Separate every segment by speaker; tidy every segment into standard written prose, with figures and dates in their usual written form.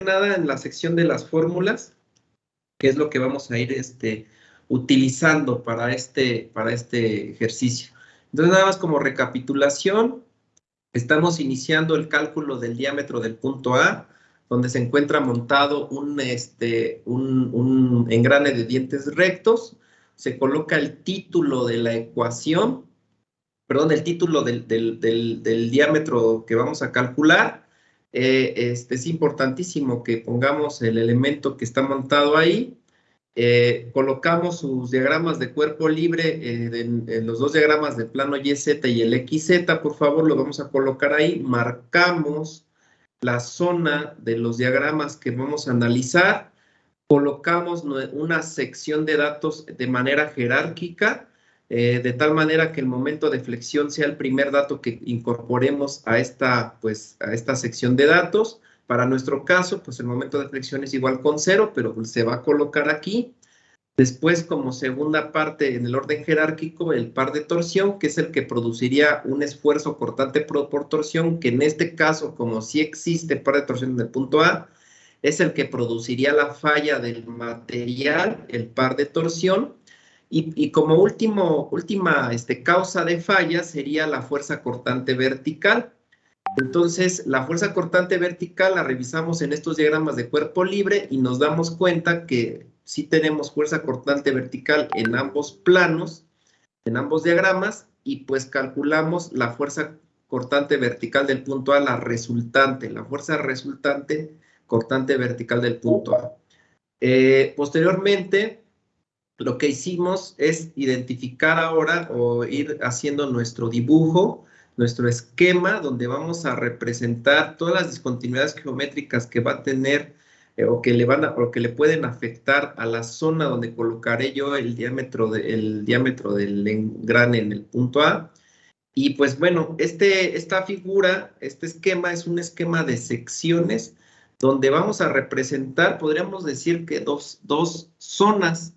Speaker 1: nada en la sección de las fórmulas, que es lo que vamos a ir utilizando para este ejercicio. Entonces, nada más como recapitulación, estamos iniciando el cálculo del diámetro del punto A, donde se encuentra montado un engrane de dientes rectos. Se coloca el título de la ecuación, perdón, el título del diámetro que vamos a calcular. Es importantísimo que pongamos el elemento que está montado ahí. Colocamos sus diagramas de cuerpo libre, en los dos diagramas de plano YZ y el XZ, por favor, lo vamos a colocar ahí. Marcamos la zona de los diagramas que vamos a analizar. Colocamos una sección de datos de manera jerárquica, de tal manera que el momento de flexión sea el primer dato que incorporemos a esta sección de datos. Para nuestro caso, pues el momento de flexión es igual con 0, pero se va a colocar aquí. Después, como segunda parte en el orden jerárquico, el par de torsión, que es el que produciría un esfuerzo cortante por torsión, que en este caso, como sí existe par de torsión en el punto A, es el que produciría la falla del material, el par de torsión, y como última causa de falla sería la fuerza cortante vertical. Entonces, la fuerza cortante vertical la revisamos en estos diagramas de cuerpo libre y nos damos cuenta que sí tenemos fuerza cortante vertical en ambos planos, en ambos diagramas, y pues calculamos la fuerza cortante vertical del punto A, la resultante, la fuerza resultante cortante vertical del punto A. Posteriormente, lo que hicimos es identificar ahora o ir haciendo nuestro dibujo, nuestro esquema, donde vamos a representar todas las discontinuidades geométricas que va a tener o que le pueden afectar a la zona donde colocaré yo el diámetro del engrane en el punto A. Y pues bueno, esta figura, este esquema es un esquema de secciones donde vamos a representar, podríamos decir que dos zonas.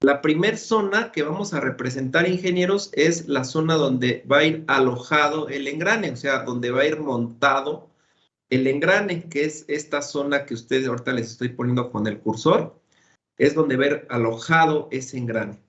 Speaker 1: La primera zona que vamos a representar, ingenieros, es la zona donde va a ir alojado el engrane, o sea, donde va a ir montado el engrane, que es esta zona que ustedes ahorita les estoy poniendo con el cursor, es donde va a ir alojado ese engrane.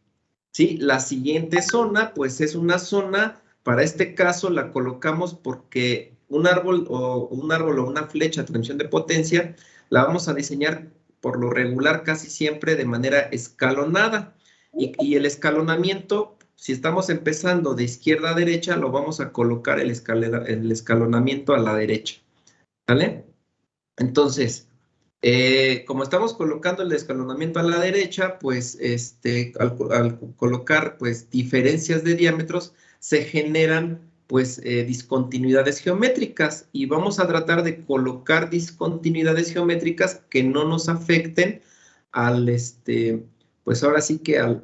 Speaker 1: ¿Sí? La siguiente zona, pues es una zona, para este caso la colocamos porque un árbol o una flecha de transmisión de potencia la vamos a diseñar por lo regular casi siempre de manera escalonada. Y el escalonamiento, si estamos empezando de izquierda a derecha, lo vamos a colocar el escalonamiento a la derecha. ¿Vale? Entonces, como estamos colocando el escalonamiento a la derecha, pues al colocar pues diferencias de diámetros se generan pues discontinuidades geométricas y vamos a tratar de colocar discontinuidades geométricas que no nos afecten al pues ahora sí que a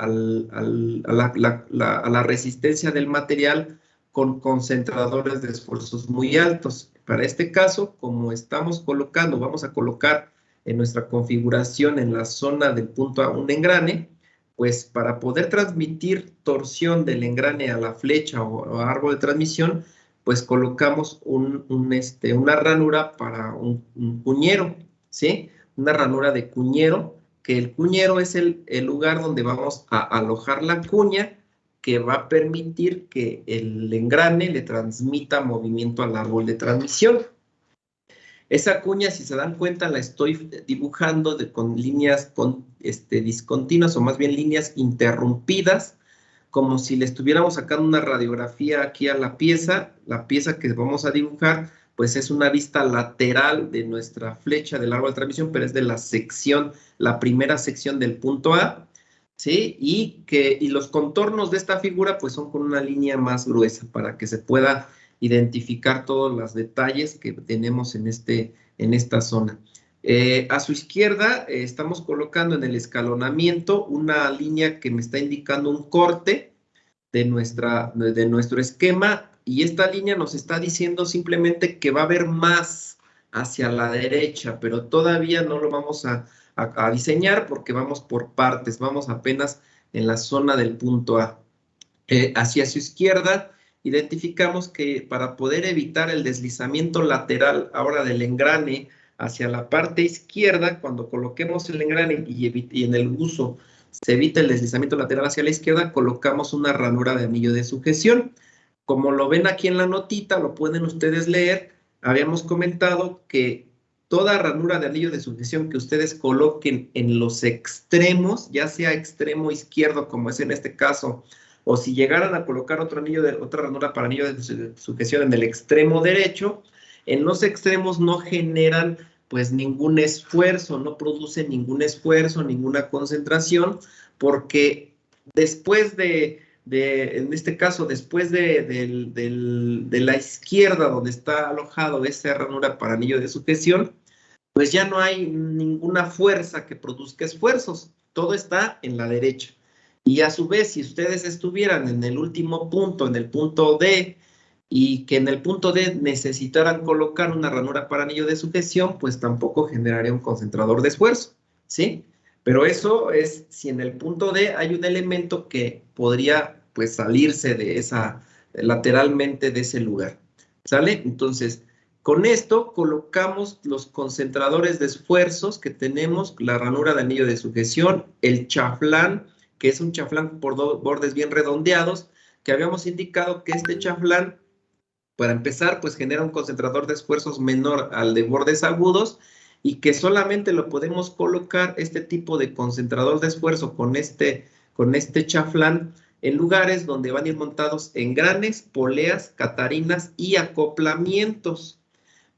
Speaker 1: la resistencia del material con concentradores de esfuerzos muy altos. Para este caso, como estamos colocando, vamos a colocar en nuestra configuración en la zona del punto A un engrane, pues para poder transmitir torsión del engrane a la flecha o árbol de transmisión, pues colocamos una ranura para un cuñero, ¿sí? Una ranura de cuñero, que el cuñero es el lugar donde vamos a alojar la cuña que va a permitir que el engrane le transmita movimiento al árbol de transmisión. Esa cuña, si se dan cuenta, la estoy dibujando con líneas discontinuas o más bien líneas interrumpidas, como si le estuviéramos sacando una radiografía aquí a la pieza que vamos a dibujar, pues es una vista lateral de nuestra flecha del árbol de transmisión, pero es de la primera sección del punto A, ¿sí? Y los contornos de esta figura pues son con una línea más gruesa para que se pueda identificar todos los detalles que tenemos en esta zona. A su izquierda estamos colocando en el escalonamiento una línea que me está indicando un corte de nuestro esquema y esta línea nos está diciendo simplemente que va a haber más hacia la derecha, pero todavía no lo vamos a diseñar porque vamos por partes, vamos apenas en la zona del punto A. Hacia su izquierda identificamos que para poder evitar el deslizamiento lateral ahora del engrane hacia la parte izquierda, cuando coloquemos el engrane y en el uso se evita el deslizamiento lateral hacia la izquierda, colocamos una ranura de anillo de sujeción. Como lo ven aquí en la notita, lo pueden ustedes leer, habíamos comentado que toda ranura de anillo de sujeción que ustedes coloquen en los extremos, ya sea extremo izquierdo, como es en este caso, o si llegaran a colocar otra ranura para anillo de sujeción en el extremo derecho, en los extremos no generan pues ningún esfuerzo, no producen ningún esfuerzo, ninguna concentración, porque después en este caso, después de la izquierda donde está alojado esa ranura para anillo de sujeción, pues ya no hay ninguna fuerza que produzca esfuerzos, todo está en la derecha. Y a su vez, si ustedes estuvieran en el último punto, en el punto D, y que en el punto D necesitaran colocar una ranura para anillo de sujeción, pues tampoco generaría un concentrador de esfuerzo, ¿sí? Pero eso es si en el punto D hay un elemento que podría, pues, salirse de lateralmente de ese lugar, ¿sale? Entonces, con esto colocamos los concentradores de esfuerzos que tenemos, la ranura de anillo de sujeción, el chaflán, que es un chaflán por bordes bien redondeados, que habíamos indicado que este chaflán, para empezar, pues genera un concentrador de esfuerzos menor al de bordes agudos y que solamente lo podemos colocar este tipo de concentrador de esfuerzo con este chaflán en lugares donde van a ir montados engranes, poleas, catarinas y acoplamientos.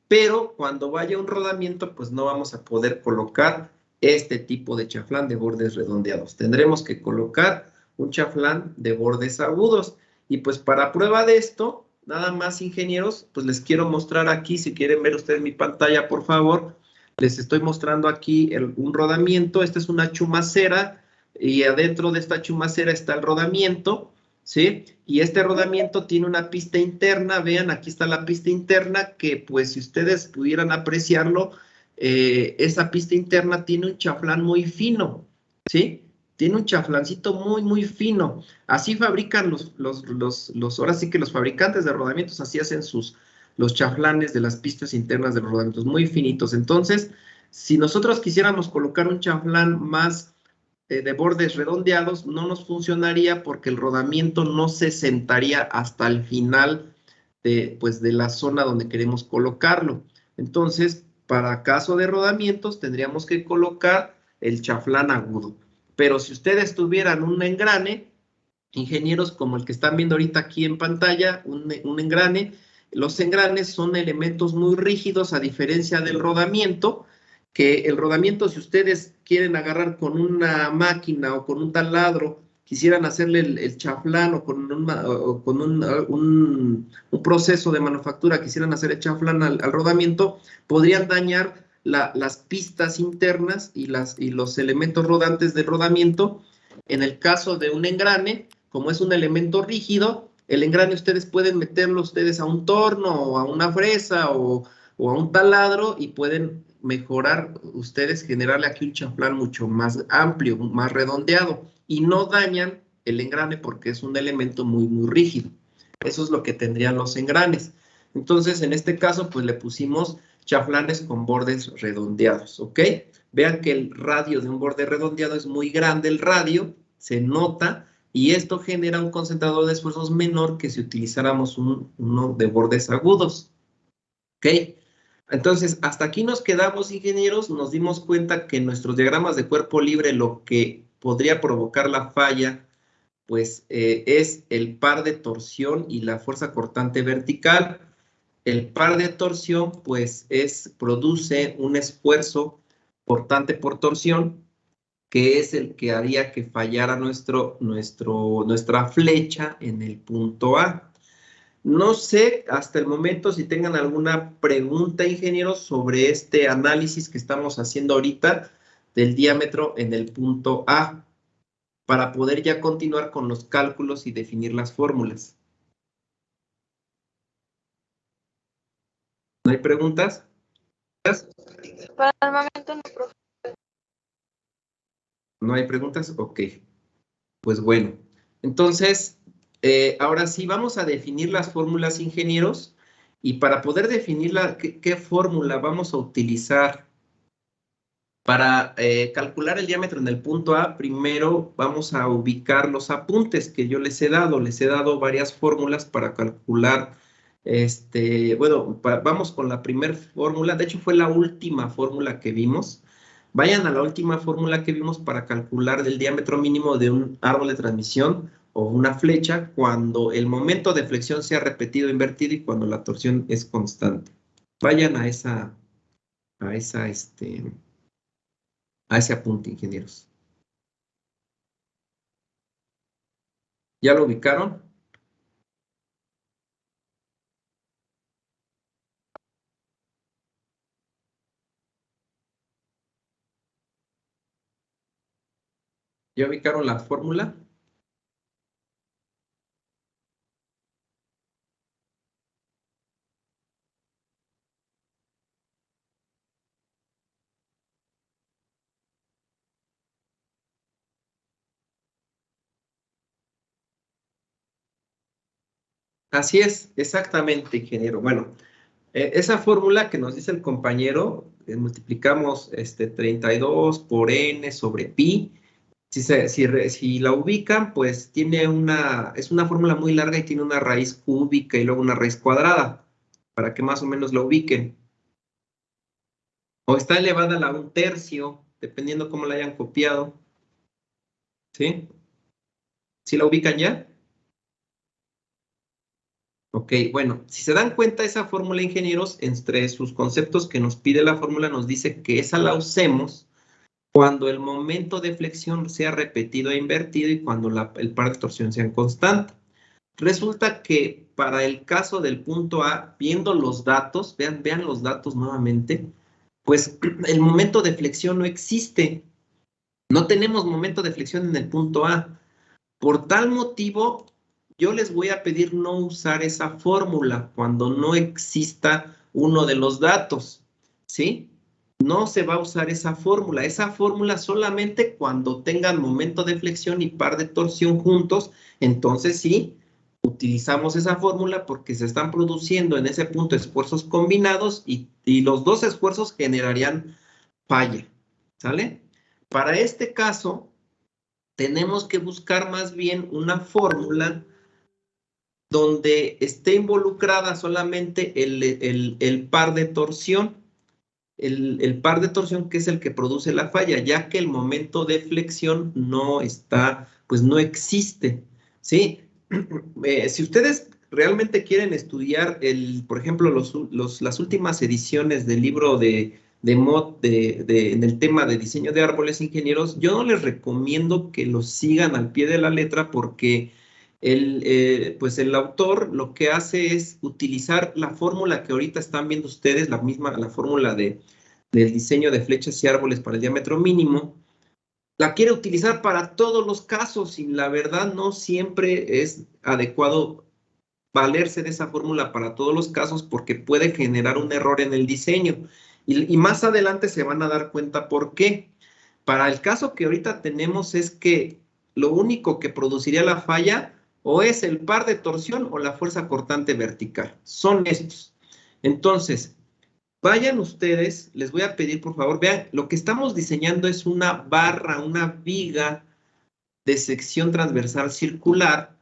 Speaker 1: Pero cuando vaya un rodamiento, pues no vamos a poder colocar este tipo de chaflán de bordes redondeados. Tendremos que colocar un chaflán de bordes agudos. Y pues para prueba de esto, nada más, ingenieros, pues les quiero mostrar aquí, si quieren ver ustedes mi pantalla, por favor, les estoy mostrando aquí un rodamiento. Esta es una chumacera y adentro de esta chumacera está el rodamiento, ¿sí? Y este rodamiento tiene una pista interna, vean, aquí está la pista interna, que pues si ustedes pudieran apreciarlo, esa pista interna tiene un chaflán muy fino, ¿sí? Tiene un chaflancito muy, muy fino. Así fabrican ahora sí que los fabricantes de rodamientos, así hacen los chaflanes de las pistas internas de los rodamientos, muy finitos. Entonces, si nosotros quisiéramos colocar un chaflán más de bordes redondeados, no nos funcionaría porque el rodamiento no se sentaría hasta el final pues, de la zona donde queremos colocarlo. Entonces, para caso de rodamientos, tendríamos que colocar el chaflán agudo. Pero si ustedes tuvieran un engrane, ingenieros como el que están viendo ahorita aquí en pantalla, un engrane, los engranes son elementos muy rígidos a diferencia del rodamiento, que el rodamiento, si ustedes quieren agarrar con una máquina o con un taladro, quisieran hacerle el chaflán o con un proceso de manufactura, quisieran hacer el chaflán al rodamiento, podrían dañar las pistas internas y los elementos rodantes del rodamiento. En el caso de un engrane, como es un elemento rígido, el engrane ustedes pueden meterlo a un torno o a una fresa o a un taladro y pueden mejorar ustedes, generarle aquí un chaflán mucho más amplio, más redondeado y no dañan el engrane porque es un elemento muy, muy rígido. Eso es lo que tendrían los engranes. Entonces, en este caso, pues le pusimos chaflanes con bordes redondeados, ¿ok? Vean que el radio de un borde redondeado es muy grande, el radio, se nota, y esto genera un concentrador de esfuerzos menor que si utilizáramos uno de bordes agudos. ¿Ok? Entonces, hasta aquí nos quedamos, ingenieros. Nos dimos cuenta que en nuestros diagramas de cuerpo libre lo que podría provocar la falla, pues es el par de torsión y la fuerza cortante vertical. El par de torsión, pues, produce un esfuerzo cortante por torsión, que es el que haría que fallara nuestra flecha en el punto A. No sé hasta el momento si tengan alguna pregunta, ingenieros, sobre este análisis que estamos haciendo ahorita del diámetro en el punto A, para poder ya continuar con los cálculos y definir las fórmulas. ¿No hay preguntas?
Speaker 2: Para el momento no, profe.
Speaker 1: ¿No hay preguntas? Ok. Pues bueno, entonces, ahora sí vamos a definir las fórmulas, ingenieros, Y para poder definirla, ¿qué fórmula vamos a utilizar? Para calcular el diámetro en el punto A, primero vamos a ubicar los apuntes que yo les he dado. Les he dado varias fórmulas para calcular, bueno, vamos con la primera fórmula. De hecho, fue la última fórmula que vimos. Vayan a la última fórmula que vimos para calcular el diámetro mínimo de un árbol de transmisión o una flecha cuando el momento de flexión sea repetido o invertido y cuando la torsión es constante. Vayan a ese apunte, ingenieros. ¿Ya lo ubicaron? ¿Ya ubicaron la fórmula? Así es, exactamente, ingeniero. Bueno, esa fórmula que nos dice el compañero, multiplicamos 32 por n sobre pi. Si la ubican, pues es una fórmula muy larga y tiene una raíz cúbica y luego una raíz cuadrada, para que más o menos la ubiquen. O está elevada a la 1/3, dependiendo cómo la hayan copiado. ¿Sí? ¿Sí la ubican ya? Ok, bueno, si se dan cuenta, esa fórmula, ingenieros, entre sus conceptos que nos pide la fórmula, nos dice que esa la usemos cuando el momento de flexión sea repetido e invertido y cuando el par de torsión sea constante. Resulta que para el caso del punto A, viendo los datos, vean los datos nuevamente, pues el momento de flexión no existe. No tenemos momento de flexión en el punto A. Por tal motivo, yo les voy a pedir no usar esa fórmula cuando no exista uno de los datos, ¿sí? No se va a usar esa fórmula solamente cuando tengan momento de flexión y par de torsión juntos, entonces sí, utilizamos esa fórmula porque se están produciendo en ese punto esfuerzos combinados y los dos esfuerzos generarían falla, ¿sale? Para este caso, tenemos que buscar más bien una fórmula donde esté involucrada solamente el par de torsión, el par de torsión que es el que produce la falla, ya que el momento de flexión no está, pues no existe, ¿sí? Si ustedes realmente quieren estudiar, por ejemplo, las últimas ediciones del libro de MOD en el tema de diseño de árboles, ingenieros, yo no les recomiendo que los sigan al pie de la letra porque pues el autor lo que hace es utilizar la fórmula que ahorita están viendo ustedes, la fórmula del diseño de flechas y árboles para el diámetro mínimo, la quiere utilizar para todos los casos y la verdad no siempre es adecuado valerse de esa fórmula para todos los casos porque puede generar un error en el diseño. Y más adelante se van a dar cuenta por qué. Para el caso que ahorita tenemos es que lo único que produciría la falla o es el par de torsión o la fuerza cortante vertical. Son estos. Entonces, vayan ustedes, les voy a pedir por favor, vean, lo que estamos diseñando es una barra, una viga de sección transversal circular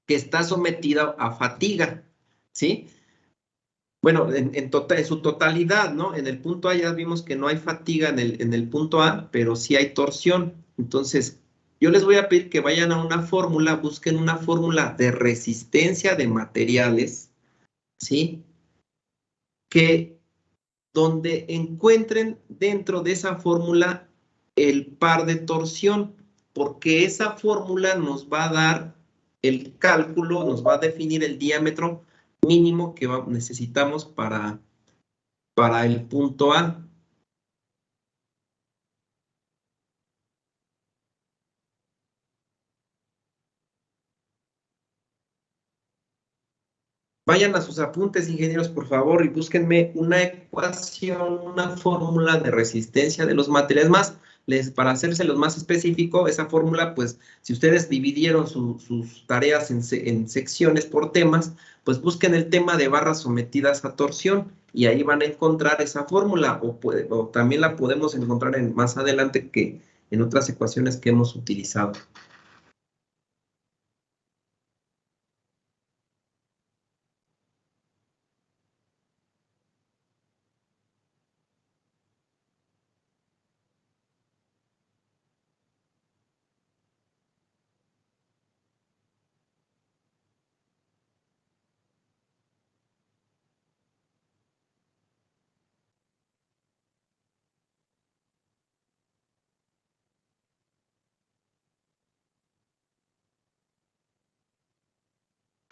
Speaker 1: que está sometida a fatiga, ¿sí? Bueno, en su totalidad, ¿no? En el punto A ya vimos que no hay fatiga en el punto A, pero sí hay torsión. Entonces, yo les voy a pedir que vayan a una fórmula, busquen una fórmula de resistencia de materiales, ¿sí? Que donde encuentren dentro de esa fórmula el par de torsión, porque esa fórmula nos va a dar el cálculo, nos va a definir el diámetro mínimo que necesitamos para el punto A. Vayan a sus apuntes, ingenieros, por favor, y búsquenme una ecuación, una fórmula de resistencia de los materiales. Más, para hacérselos más específico, esa fórmula, pues, si ustedes dividieron sus tareas en secciones por temas, pues busquen el tema de barras sometidas a torsión y ahí van a encontrar esa fórmula, o también la podemos encontrar más adelante que en otras ecuaciones que hemos utilizado.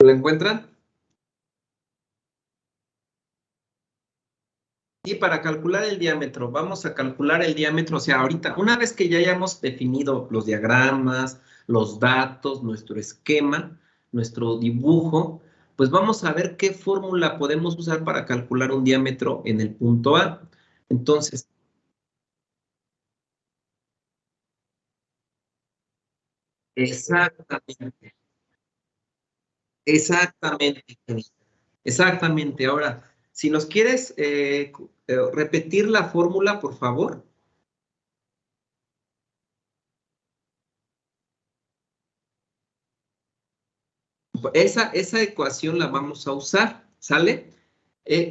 Speaker 1: ¿Lo encuentran? Y para calcular el diámetro, vamos a calcular el diámetro, o sea, ahorita, una vez que ya hayamos definido los diagramas, los datos, nuestro esquema, nuestro dibujo, pues vamos a ver qué fórmula podemos usar para calcular un diámetro en el punto A. Entonces, exactamente, exactamente, exactamente. Ahora, si nos quieres repetir la fórmula, por favor. Esa ecuación la vamos a usar, ¿sale?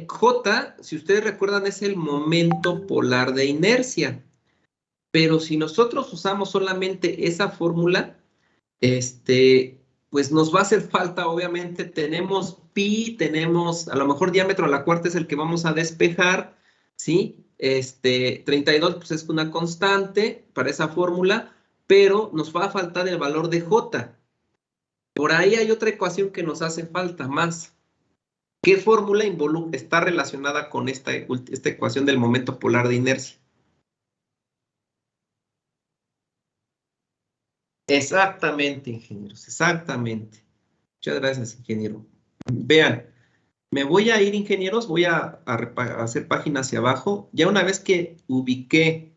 Speaker 1: J, si ustedes recuerdan, es el momento polar de inercia. Pero si nosotros usamos solamente esa fórmula, pues nos va a hacer falta, obviamente, tenemos pi, tenemos, a lo mejor diámetro a la cuarta es el que vamos a despejar, ¿sí? 32 pues es una constante para esa fórmula, pero nos va a faltar el valor de J. Por ahí hay otra ecuación que nos hace falta más. ¿Qué fórmula está relacionada con esta ecuación del momento polar de inercia? Exactamente, ingenieros, exactamente. Muchas gracias, ingeniero. Vean, me voy a ir, ingenieros, voy a hacer página hacia abajo. Ya una vez que ubiqué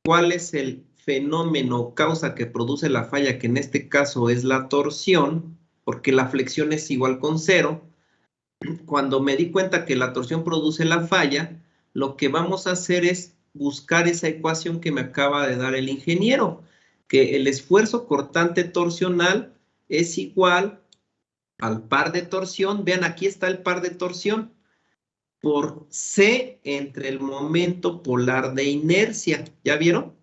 Speaker 1: cuál es el fenómeno o causa que produce la falla, que en este caso es la torsión, porque la flexión es igual con cero, cuando me di cuenta que la torsión produce la falla, lo que vamos a hacer es buscar esa ecuación que me acaba de dar el ingeniero, que el esfuerzo cortante torsional es igual al par de torsión. Vean, aquí está el par de torsión por C entre el momento polar de inercia. ¿Ya vieron?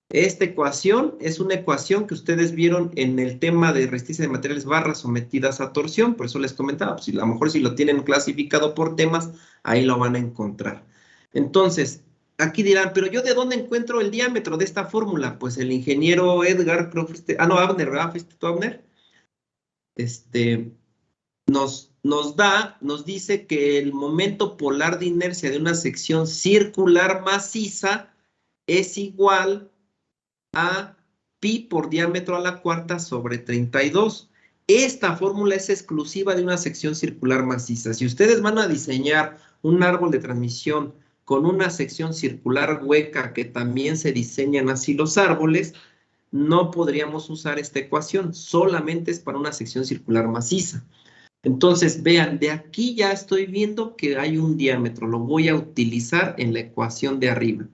Speaker 1: Esta ecuación es una ecuación que ustedes vieron en el tema de resistencia de materiales barras sometidas a torsión, por eso les comentaba, pues, a lo mejor si lo tienen clasificado por temas, ahí lo van a encontrar. Entonces, aquí dirán, pero ¿yo de dónde encuentro el diámetro de esta fórmula? Pues el ingeniero Edgar, creo que Abner, ¿verdad? ¿Fuiste tú, Abner? Nos dice que el momento polar de inercia de una sección circular maciza es igual a pi por diámetro a la cuarta sobre 32. Esta fórmula es exclusiva de una sección circular maciza. Si ustedes van a diseñar un árbol de transmisión con una sección circular hueca, que también se diseñan así los árboles, no podríamos usar esta ecuación, solamente es para una sección circular maciza. Entonces, vean, de aquí ya estoy viendo que hay un diámetro, lo voy a utilizar en la ecuación de arriba.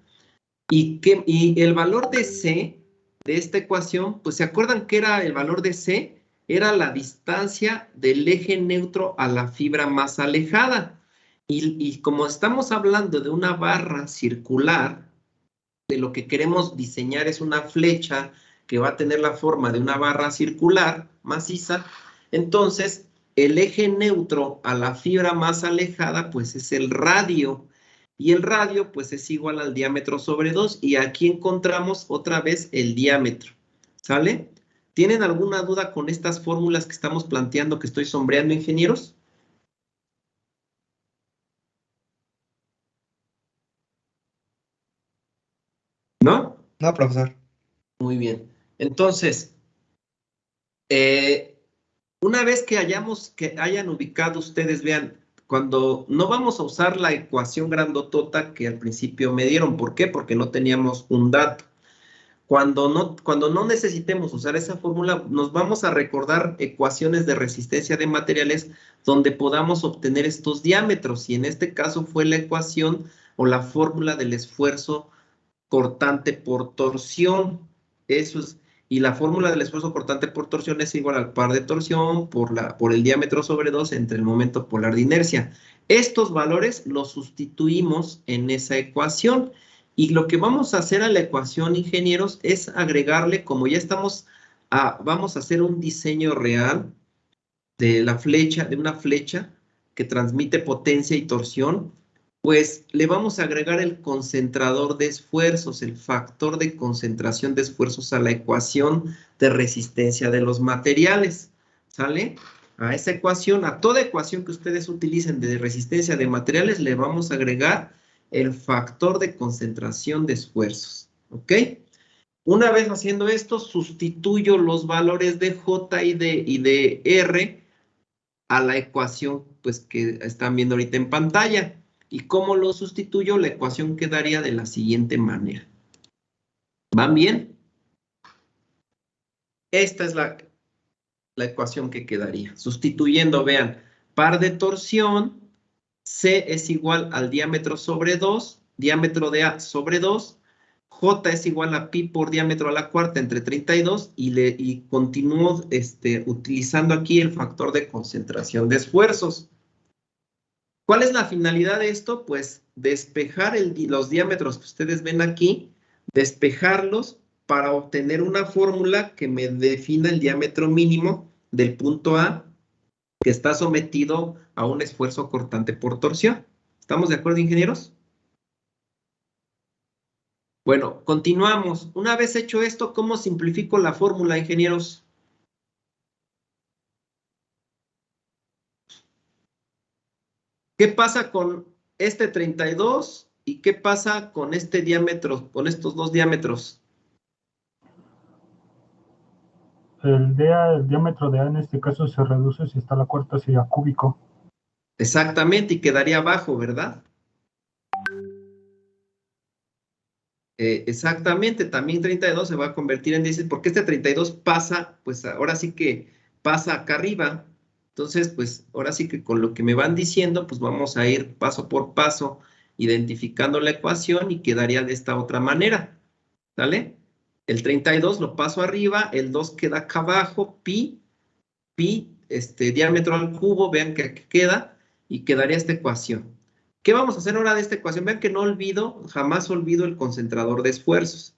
Speaker 1: Y el valor de C de esta ecuación, pues ¿se acuerdan que era el valor de C? Era la distancia del eje neutro a la fibra más alejada. Y como estamos hablando de una barra circular, de lo que queremos diseñar es una flecha que va a tener la forma de una barra circular maciza, entonces el eje neutro a la fibra más alejada pues es el radio, y el radio pues es igual al diámetro sobre 2, y aquí encontramos otra vez el diámetro, ¿sale? ¿Tienen alguna duda con estas fórmulas que estamos planteando, que estoy sombreando, ingenieros? ¿No?
Speaker 3: No, profesor.
Speaker 1: Muy bien. Entonces, una vez que hayan ubicado ustedes, vean, cuando no vamos a usar la ecuación grandotota que al principio me dieron. ¿Por qué? Porque no teníamos un dato. Cuando no necesitemos usar esa fórmula, nos vamos a recordar ecuaciones de resistencia de materiales donde podamos obtener estos diámetros. Y en este caso fue la ecuación o la fórmula del esfuerzo cortante por torsión. Eso es. Y la fórmula del esfuerzo cortante por torsión es igual al par de torsión por el diámetro sobre 2 entre el momento polar de inercia. Estos valores los sustituimos en esa ecuación. Y lo que vamos a hacer a la ecuación, ingenieros, es agregarle, como ya vamos a hacer un diseño real de una flecha que transmite potencia y torsión, pues le vamos a agregar el concentrador de esfuerzos, el factor de concentración de esfuerzos a la ecuación de resistencia de los materiales, ¿sale? A esa ecuación, a toda ecuación que ustedes utilicen de resistencia de materiales, le vamos a agregar el factor de concentración de esfuerzos, ¿ok? Una vez haciendo esto, sustituyo los valores de J y de R a la ecuación pues, que están viendo ahorita en pantalla. ¿Y cómo lo sustituyo? La ecuación quedaría de la siguiente manera. ¿Van bien? Esta es la ecuación que quedaría. Sustituyendo, vean, par de torsión, C es igual al diámetro sobre 2, diámetro de A sobre 2, J es igual a pi por diámetro a la cuarta entre 32 y continúo utilizando aquí el factor de concentración de esfuerzos. ¿Cuál es la finalidad de esto? Pues despejar los diámetros que ustedes ven aquí, despejarlos para obtener una fórmula que me defina el diámetro mínimo del punto A que está sometido a un esfuerzo cortante por torsión. ¿Estamos de acuerdo, ingenieros? Bueno, continuamos. Una vez hecho esto, ¿cómo simplifico la fórmula, ingenieros? ¿Qué pasa con este 32 y qué pasa con este diámetro, con estos dos diámetros?
Speaker 3: El diámetro de A en este caso se reduce si está a la cuarta, sería cúbico.
Speaker 1: Exactamente, y quedaría abajo, ¿verdad? Exactamente, también 32 se va a convertir en 16, porque este 32 pasa, pues ahora sí que pasa acá arriba. Entonces, pues ahora sí que con lo que me van diciendo, pues vamos a ir paso por paso identificando la ecuación y quedaría de esta otra manera, ¿sale? El 32 lo paso arriba, el 2 queda acá abajo, pi, diámetro al cubo, vean que aquí queda, y quedaría esta ecuación. ¿Qué vamos a hacer ahora de esta ecuación? Vean que no olvido, jamás olvido el concentrador de esfuerzos.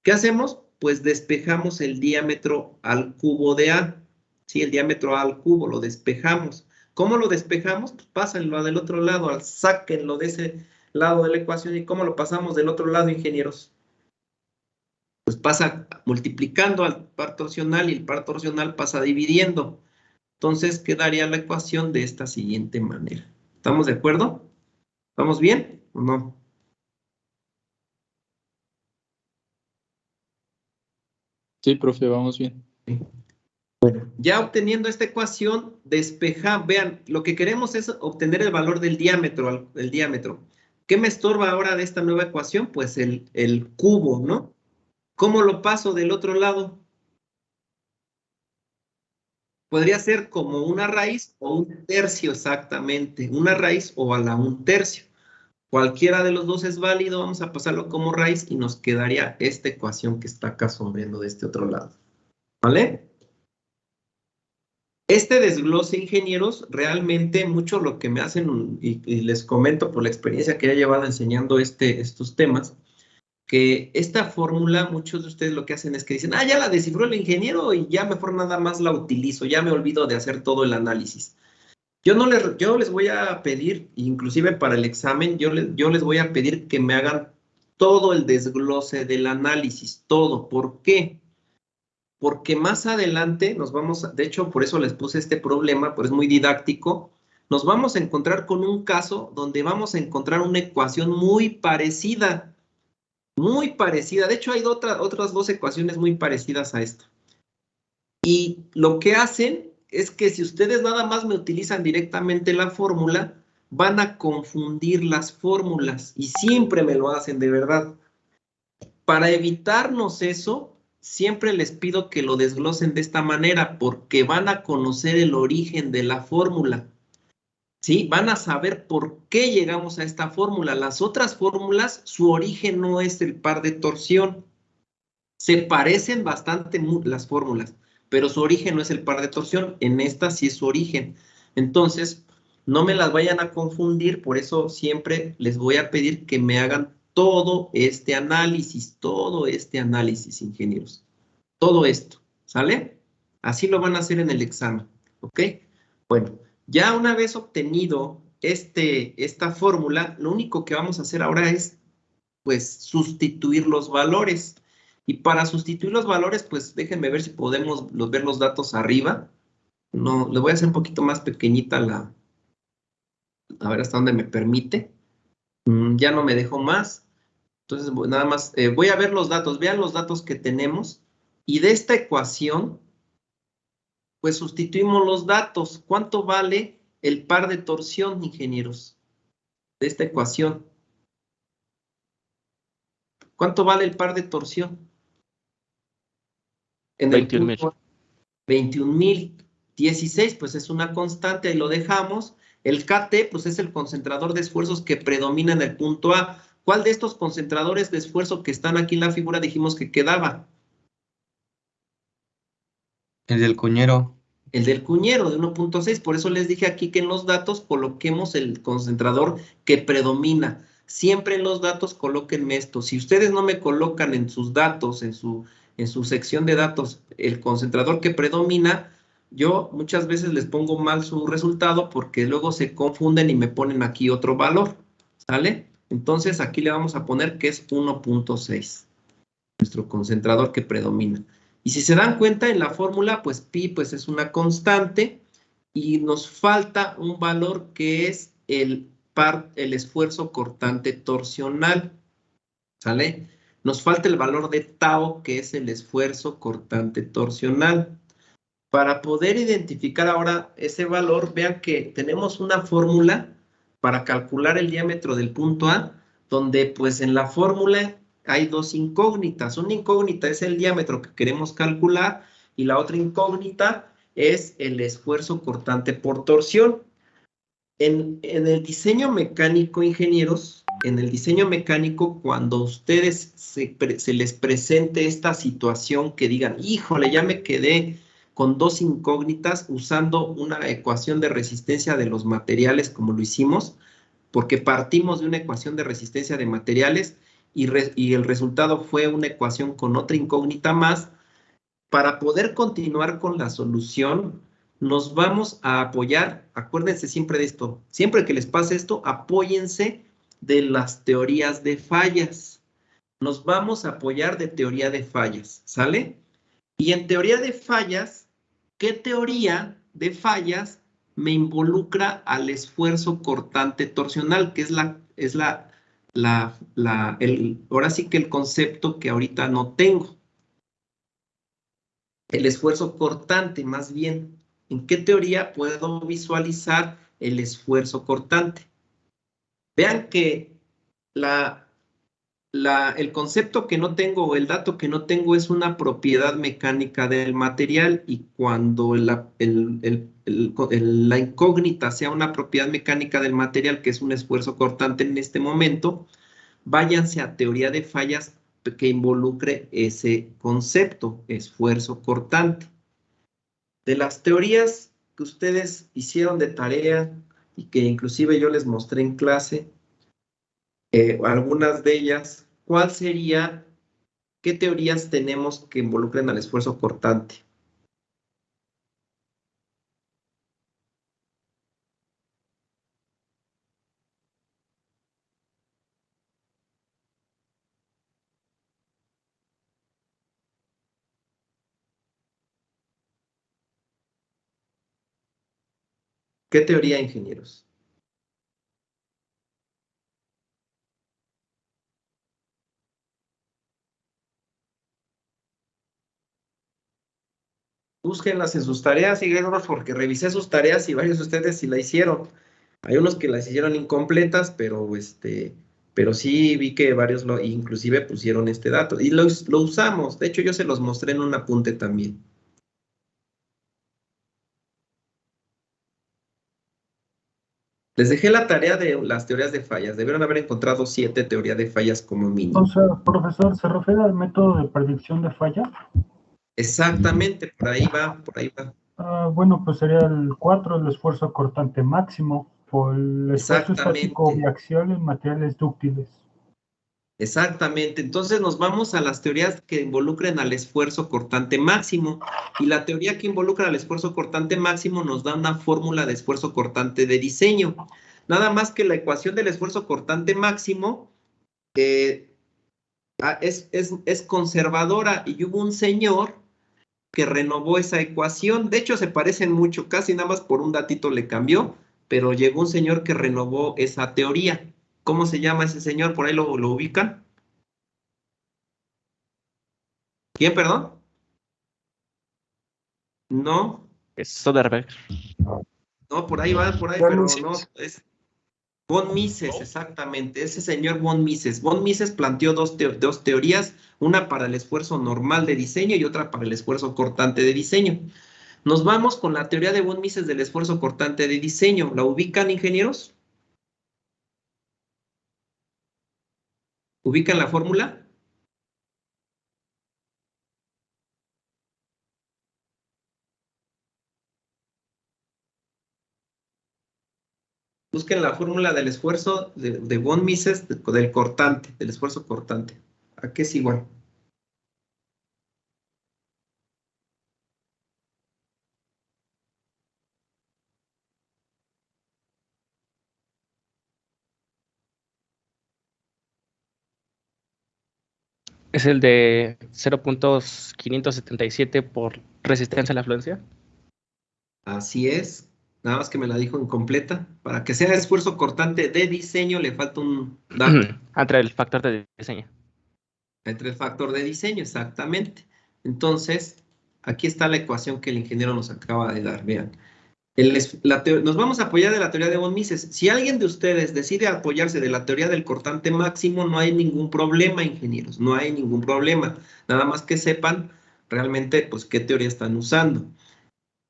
Speaker 1: ¿Qué hacemos? Pues despejamos el diámetro al cubo de A. Sí, el diámetro A al cubo, lo despejamos. ¿Cómo lo despejamos? Pues pásenlo del otro lado, sáquenlo de ese lado de la ecuación. ¿Y cómo lo pasamos del otro lado, ingenieros? Pues pasa multiplicando al par torsional y el par torsional pasa dividiendo. Entonces quedaría la ecuación de esta siguiente manera. ¿Estamos de acuerdo? ¿Vamos bien o no?
Speaker 4: Sí, profe, vamos bien.
Speaker 1: Sí. Bueno, ya obteniendo esta ecuación, vean, lo que queremos es obtener el valor del diámetro, ¿Qué me estorba ahora de esta nueva ecuación? Pues el cubo, ¿no? ¿Cómo lo paso del otro lado? Podría ser como una raíz o un tercio exactamente, una raíz o a la un tercio. Cualquiera de los dos es válido, vamos a pasarlo como raíz y nos quedaría esta ecuación que está acá sombreando de este otro lado. ¿Vale? Este desglose, ingenieros, realmente mucho lo que me hacen, y les comento por la experiencia que he llevado enseñando estos temas, que esta fórmula, muchos de ustedes lo que hacen es que dicen, ya la descifró el ingeniero y ya mejor nada más la utilizo, ya me olvido de hacer todo el análisis. Yo les voy a pedir, inclusive para el examen, yo les voy a pedir que me hagan todo el desglose del análisis, todo. ¿Por qué? Porque más adelante de hecho por eso les puse este problema, pero es muy didáctico, nos vamos a encontrar con un caso donde vamos a encontrar una ecuación muy parecida. Muy parecida. De hecho, hay otras dos ecuaciones muy parecidas a esta. Y lo que hacen es que si ustedes nada más me utilizan directamente la fórmula, van a confundir las fórmulas y siempre me lo hacen de verdad. Para evitarnos eso, siempre les pido que lo desglosen de esta manera porque van a conocer el origen de la fórmula. ¿Sí? Van a saber por qué llegamos a esta fórmula. Las otras fórmulas, su origen no es el par de torsión. Se parecen bastante las fórmulas, pero su origen no es el par de torsión. En esta sí es su origen. Entonces, no me las vayan a confundir, por eso siempre les voy a pedir que me hagan todo este análisis, ingenieros. Todo esto, ¿sale? Así lo van a hacer en el examen, ¿ok? Bueno, ya una vez obtenido esta fórmula, lo único que vamos a hacer ahora es, pues, sustituir los valores. Y para sustituir los valores, pues, déjenme ver si podemos ver los datos arriba. No, le voy a hacer un poquito más pequeñita a ver hasta dónde me permite. Ya no me dejó más. Entonces, nada más, voy a ver los datos. Vean los datos que tenemos. Y de esta ecuación, pues sustituimos los datos. ¿Cuánto vale el par de torsión, ingenieros? De esta ecuación. ¿Cuánto vale el par de torsión? En
Speaker 5: 21,000.
Speaker 1: 21,000. 16, pues es una constante, y lo dejamos. El KT, pues es el concentrador de esfuerzos que predomina en el punto A. ¿Cuál de estos concentradores de esfuerzo que están aquí en la figura dijimos que quedaba?
Speaker 5: El del cuñero.
Speaker 1: El del cuñero de 1.6, por eso les dije aquí que en los datos coloquemos el concentrador que predomina. Siempre en los datos colóquenme esto. Si ustedes no me colocan en sus datos, en su sección de datos, el concentrador que predomina, yo muchas veces les pongo mal su resultado porque luego se confunden y me ponen aquí otro valor, ¿sale? Entonces aquí le vamos a poner que es 1.6, nuestro concentrador que predomina. Y si se dan cuenta en la fórmula, pues pi pues es una constante y nos falta un valor que es el esfuerzo cortante torsional, ¿sale? Nos falta el valor de tau, que es el esfuerzo cortante torsional. Para poder identificar ahora ese valor, vean que tenemos una fórmula para calcular el diámetro del punto A, donde pues en la fórmula hay dos incógnitas. Una incógnita es el diámetro que queremos calcular y la otra incógnita es el esfuerzo cortante por torsión. En el diseño mecánico, ingenieros, en el diseño mecánico, cuando a ustedes se les presente esta situación que digan, híjole, ya me quedé con dos incógnitas usando una ecuación de resistencia de los materiales como lo hicimos, porque partimos de una ecuación de resistencia de materiales y el resultado fue una ecuación con otra incógnita más. Para poder continuar con la solución, nos vamos a apoyar, acuérdense siempre de esto, siempre que les pase esto, apóyense de las teorías de fallas. Nos vamos a apoyar de teoría de fallas, ¿sale? Y en teoría de fallas, ¿qué teoría de fallas me involucra al esfuerzo cortante torsional? Que es ahora sí que el concepto que ahorita no tengo. El esfuerzo cortante, más bien. ¿En qué teoría puedo visualizar el esfuerzo cortante? Vean que el concepto que no tengo o el dato que no tengo es una propiedad mecánica del material y cuando la incógnita sea una propiedad mecánica del material, que es un esfuerzo cortante en este momento, váyanse a teoría de fallas que involucre ese concepto, esfuerzo cortante. De las teorías que ustedes hicieron de tarea y que inclusive yo les mostré en clase, algunas de ellas, ¿cuál sería, qué teorías tenemos que involucren al esfuerzo cortante? ¿Qué teoría, ingenieros? Búsquenlas en sus tareas, ingenieros, porque revisé sus tareas y varios de ustedes sí la hicieron. Hay unos que las hicieron incompletas, pero sí vi que varios inclusive pusieron este dato. Y lo usamos. De hecho, yo se los mostré en un apunte también. Les dejé la tarea de las teorías de fallas. Debieron haber encontrado 7 teorías de fallas como mínimo.
Speaker 3: O sea, profesor, ¿se refiere al método de predicción de falla?
Speaker 1: Exactamente, por ahí va, por ahí va.
Speaker 3: Bueno, pues sería el 4, el esfuerzo cortante máximo, o el esfuerzo estático
Speaker 1: Exactamente.
Speaker 3: biaxial en materiales dúctiles.
Speaker 1: Exactamente. Entonces nos vamos a las teorías que involucren al esfuerzo cortante máximo. Y la teoría que involucra al esfuerzo cortante máximo nos da una fórmula de esfuerzo cortante de diseño. Nada más que la ecuación del esfuerzo cortante máximo es conservadora y hubo un señor que renovó esa ecuación. De hecho, se parecen mucho, casi nada más por un datito le cambió, pero llegó un señor que renovó esa teoría. ¿Cómo se llama ese señor? ¿Por ahí lo ubican? ¿Quién, perdón? No,
Speaker 6: Es Soderbergh.
Speaker 1: no, por ahí va, pero no, es von Mises, exactamente, ese señor von Mises. Von Mises planteó dos teorías, una para el esfuerzo normal de diseño y otra para el esfuerzo cortante de diseño. Nos vamos con la teoría de von Mises del esfuerzo cortante de diseño. ¿La ubican, ingenieros? ¿Ubican la fórmula? Busquen la fórmula del esfuerzo de von Mises del cortante, del esfuerzo cortante. ¿A qué es igual?
Speaker 6: Es el de 0.577 por resistencia a la afluencia.
Speaker 1: Así es. Nada más que me la dijo incompleta. Para que sea esfuerzo cortante de diseño le falta un dato.
Speaker 6: Entre el factor de diseño.
Speaker 1: Entre el factor de diseño, exactamente. Entonces, aquí está la ecuación que el ingeniero nos acaba de dar. Vean. Nos vamos a apoyar de la teoría de von Mises. Si alguien de ustedes decide apoyarse de la teoría del cortante máximo, no hay ningún problema, ingenieros. No hay ningún problema. Nada más que sepan realmente pues, qué teoría están usando.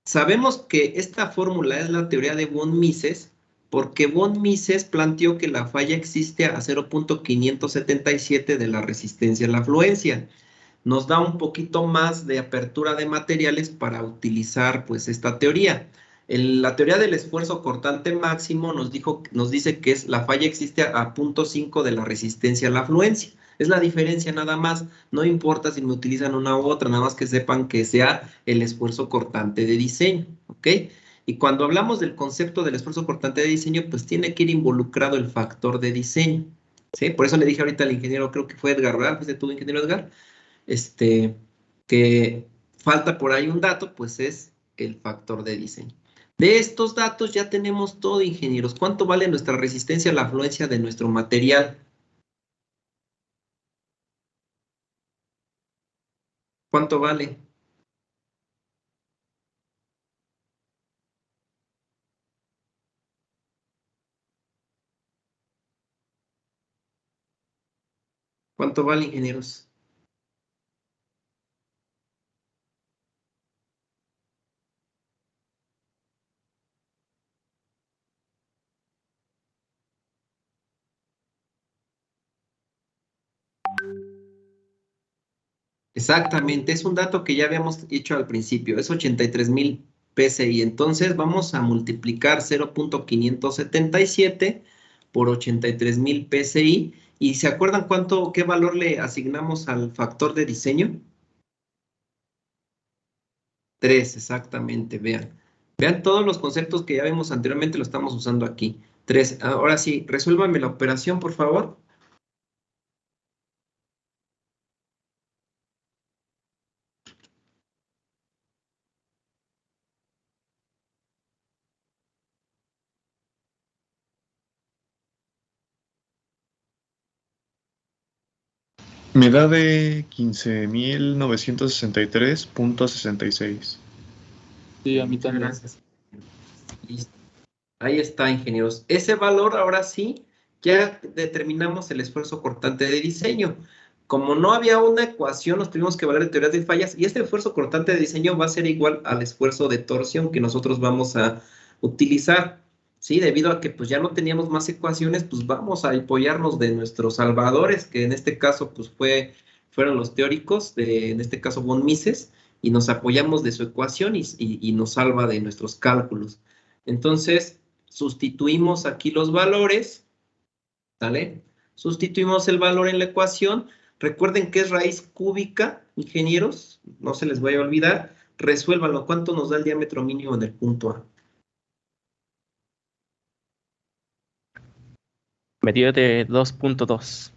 Speaker 1: Sabemos que esta fórmula es la teoría de von Mises porque von Mises planteó que la falla existe a 0.577 de la resistencia a la afluencia. Nos da un poquito más de apertura de materiales para utilizar pues esta teoría. La teoría del esfuerzo cortante máximo nos dice que la falla existe a 0.5 de la resistencia a la afluencia. Es la diferencia nada más, no importa si me utilizan una u otra, nada más que sepan que sea el esfuerzo cortante de diseño, ¿ok? Y cuando hablamos del concepto del esfuerzo cortante de diseño, pues tiene que ir involucrado el factor de diseño, ¿sí? Por eso le dije ahorita al ingeniero, creo que fue Edgar, ¿verdad? ¿Fuiste tú, ingeniero Edgar? Que falta por ahí un dato, pues es el factor de diseño. De estos datos ya tenemos todo, ingenieros. ¿Cuánto vale nuestra resistencia a la afluencia de nuestro material? ¿Cuánto vale? ¿Cuánto vale, ingenieros? Exactamente, es un dato que ya habíamos hecho al principio, es 83,000 PSI. Entonces vamos a multiplicar 0.577 por 83,000 PSI. ¿Y se acuerdan qué valor le asignamos al factor de diseño? 3, exactamente, vean. Vean todos los conceptos que ya vimos anteriormente, lo estamos usando aquí. 3, ahora sí, resuélvame la operación, por favor.
Speaker 7: Me da de 15.963.66.
Speaker 4: Sí, a mí también.
Speaker 1: Gracias. Listo. Ahí está, ingenieros. Ese valor, ahora sí, ya determinamos el esfuerzo cortante de diseño. Como no había una ecuación, nos tuvimos que valer de teorías de fallas, y este esfuerzo cortante de diseño va a ser igual al esfuerzo de torsión que nosotros vamos a utilizar. Sí, debido a que pues ya no teníamos más ecuaciones, pues vamos a apoyarnos de nuestros salvadores, que en este caso pues fueron los teóricos, en este caso von Mises, y nos apoyamos de su ecuación y nos salva de nuestros cálculos. Entonces, sustituimos aquí los valores, ¿sale? Sustituimos el valor en la ecuación. Recuerden que es raíz cúbica, ingenieros, no se les vaya a olvidar. Resuélvanlo. ¿Cuánto nos da el diámetro mínimo del punto A?
Speaker 6: Medida de 2.2.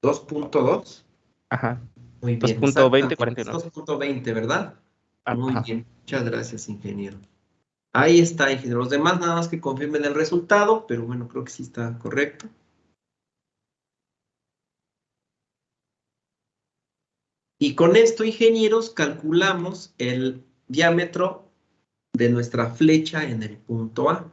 Speaker 1: 2.2.
Speaker 6: Ajá.
Speaker 1: Muy bien.
Speaker 6: 2.20,
Speaker 1: exactamente.
Speaker 6: 49.
Speaker 1: 2.20, ¿verdad? Muy
Speaker 6: Ajá.
Speaker 1: bien. Muchas gracias, ingeniero. Ahí está, ingeniero. Los demás nada más que confirmen el resultado, pero bueno, creo que sí está correcto. Y con esto, ingenieros, calculamos el diámetro de nuestra flecha en el punto A.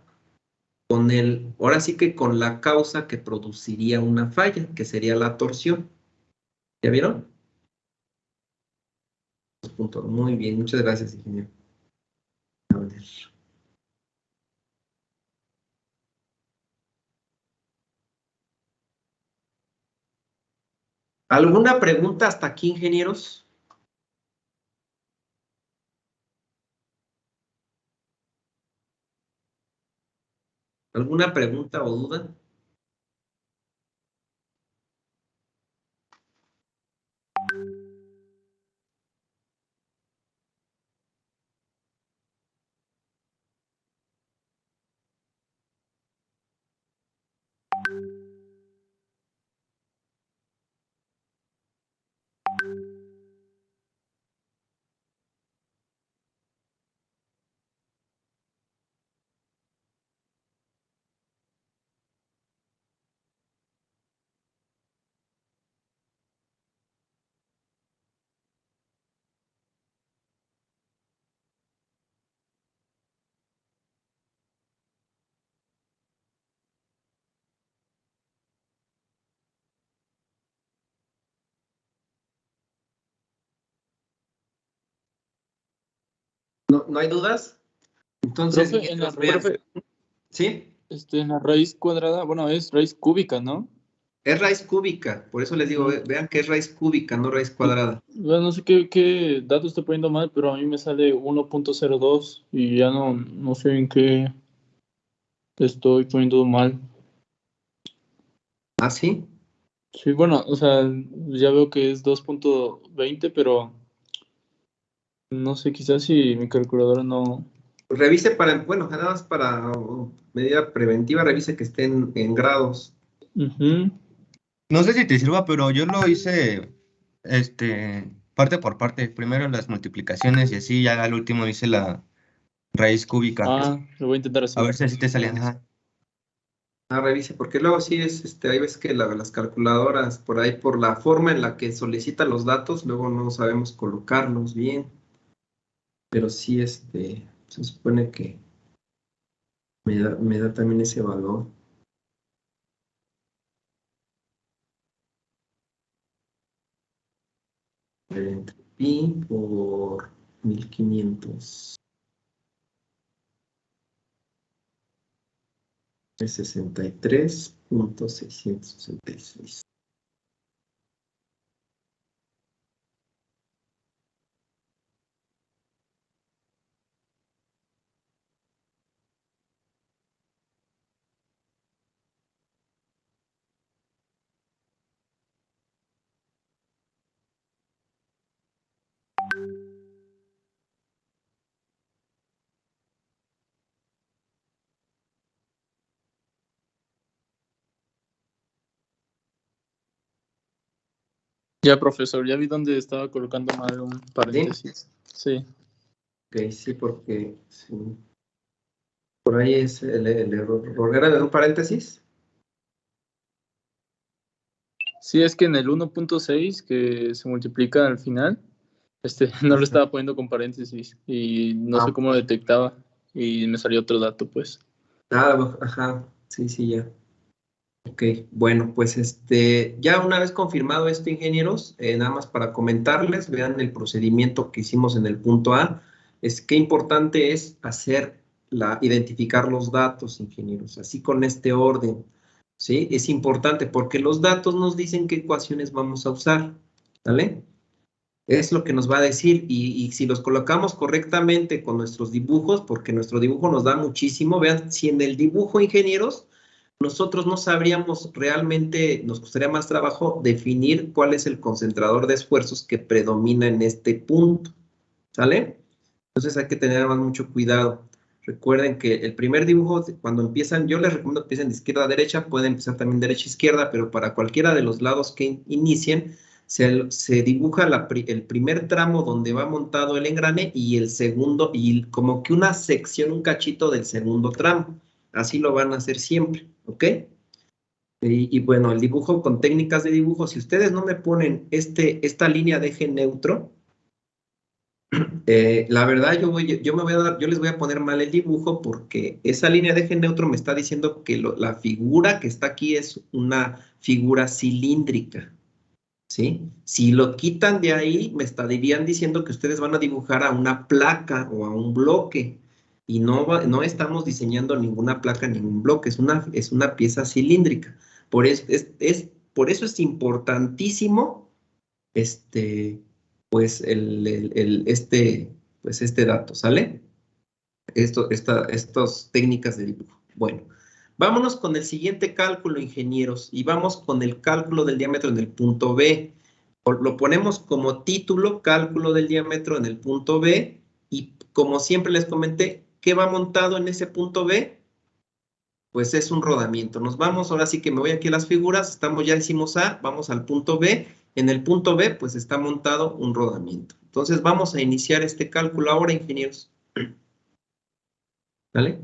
Speaker 1: Ahora sí que con la causa que produciría una falla, que sería la torsión. ¿Ya vieron? Muy bien, muchas gracias, ingeniero. A ver. ¿Alguna pregunta hasta aquí, ingenieros? ¿Alguna pregunta o duda? ¿No hay dudas? Entonces,
Speaker 4: Profe, en la
Speaker 1: ingenieros, vean. ¿Sí?
Speaker 4: en la raíz cuadrada, bueno, es raíz cúbica, ¿no?
Speaker 1: Es raíz cúbica, por eso les digo, vean que es raíz cúbica, no raíz cuadrada.
Speaker 4: Bueno, no sé qué dato estoy poniendo mal, pero a mí me sale 1.02 y ya no sé en qué estoy poniendo mal.
Speaker 1: ¿Ah, sí?
Speaker 4: Sí, bueno, o sea, ya veo que es 2.20, pero no sé, quizás si mi calculadora no...
Speaker 1: Revise bueno, nada más para medida preventiva, revise que estén en grados.
Speaker 4: Ujú.
Speaker 5: No sé si te sirva, pero yo lo hice parte por parte. Primero las multiplicaciones y así ya al último hice la raíz cúbica.
Speaker 4: Ah, lo voy a intentar así.
Speaker 5: A ver si así te salían. Ajá.
Speaker 1: Revise, porque luego sí hay veces que las calculadoras, por ahí, por la forma en la que solicitan los datos, luego no sabemos colocarlos bien. Pero sí, se supone que me da también ese valor. Entre pi por 1500. Es 63.666.
Speaker 4: Ya, profesor, ya vi dónde estaba colocando mal un paréntesis. Sí.
Speaker 1: Ok, sí, porque sí. Por ahí es el error. ¿Era de un paréntesis?
Speaker 4: Sí, es que en el 1.6 que se multiplica al final, no lo estaba poniendo con paréntesis y no sé cómo lo detectaba y me salió otro dato, pues.
Speaker 1: Ajá, sí, sí, ya. Ok, bueno, pues ya una vez confirmado esto, ingenieros, nada más para comentarles, vean el procedimiento que hicimos en el punto A, es qué importante es identificar los datos, ingenieros, así con este orden, ¿sí? Es importante porque los datos nos dicen qué ecuaciones vamos a usar, ¿vale? Es lo que nos va a decir y si los colocamos correctamente con nuestros dibujos, porque nuestro dibujo nos da muchísimo, vean, si en el dibujo, ingenieros, nosotros no sabríamos realmente, nos costaría más trabajo definir cuál es el concentrador de esfuerzos que predomina en este punto, ¿sale? Entonces hay que tener más mucho cuidado. Recuerden que el primer dibujo, cuando empiezan, yo les recomiendo que empiecen de izquierda a derecha, pueden empezar también derecha a izquierda, pero para cualquiera de los lados que inicien, se dibuja el primer tramo donde va montado el engrane y el segundo, y como que una sección, un cachito del segundo tramo. Así lo van a hacer siempre, ¿ok? Y bueno, el dibujo con técnicas de dibujo, si ustedes no me ponen esta línea de eje neutro, la verdad yo les voy a poner mal el dibujo porque esa línea de eje neutro me está diciendo que la figura que está aquí es una figura cilíndrica, ¿sí? Si lo quitan de ahí, me estarían diciendo que ustedes van a dibujar a una placa o a un bloque y no estamos diseñando ninguna placa, ningún bloque, es una pieza cilíndrica. Por eso es importantísimo pues este dato, ¿sale? Estas técnicas de dibujo. Bueno, vámonos con el siguiente cálculo, ingenieros, y vamos con el cálculo del diámetro en el punto B. Lo ponemos como título, cálculo del diámetro en el punto B, y como siempre les comenté, ¿qué va montado en ese punto B? Pues es un rodamiento. Nos vamos, ahora sí que me voy aquí a las figuras, ya hicimos A, vamos al punto B. En el punto B, pues está montado un rodamiento. Entonces vamos a iniciar este cálculo ahora, ingenieros. ¿Vale?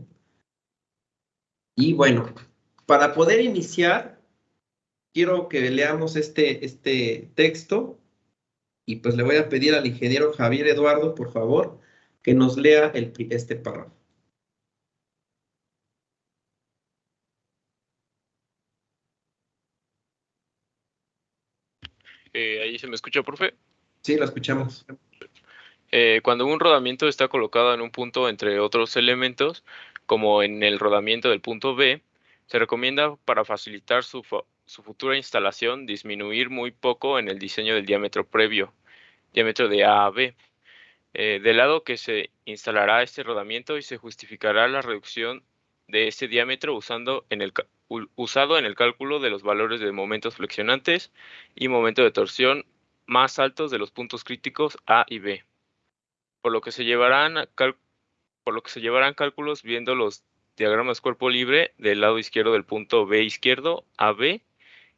Speaker 1: Y bueno, para poder iniciar, quiero que leamos este texto y pues le voy a pedir al ingeniero Javier Eduardo, por favor, que nos lea este párrafo.
Speaker 8: ¿Ahí se me escucha, profe?
Speaker 1: Sí, lo escuchamos.
Speaker 8: Cuando un rodamiento está colocado en un punto entre otros elementos, como en el rodamiento del punto B, se recomienda para facilitar su futura instalación disminuir muy poco en el diseño del diámetro previo, diámetro de A a B, del lado que se instalará este rodamiento y se justificará la reducción de este diámetro usado en el cálculo de los valores de momentos flexionantes y momento de torsión más altos de los puntos críticos A y B. Por lo que se llevarán cálculos viendo los diagramas cuerpo libre del lado izquierdo del punto B izquierdo a B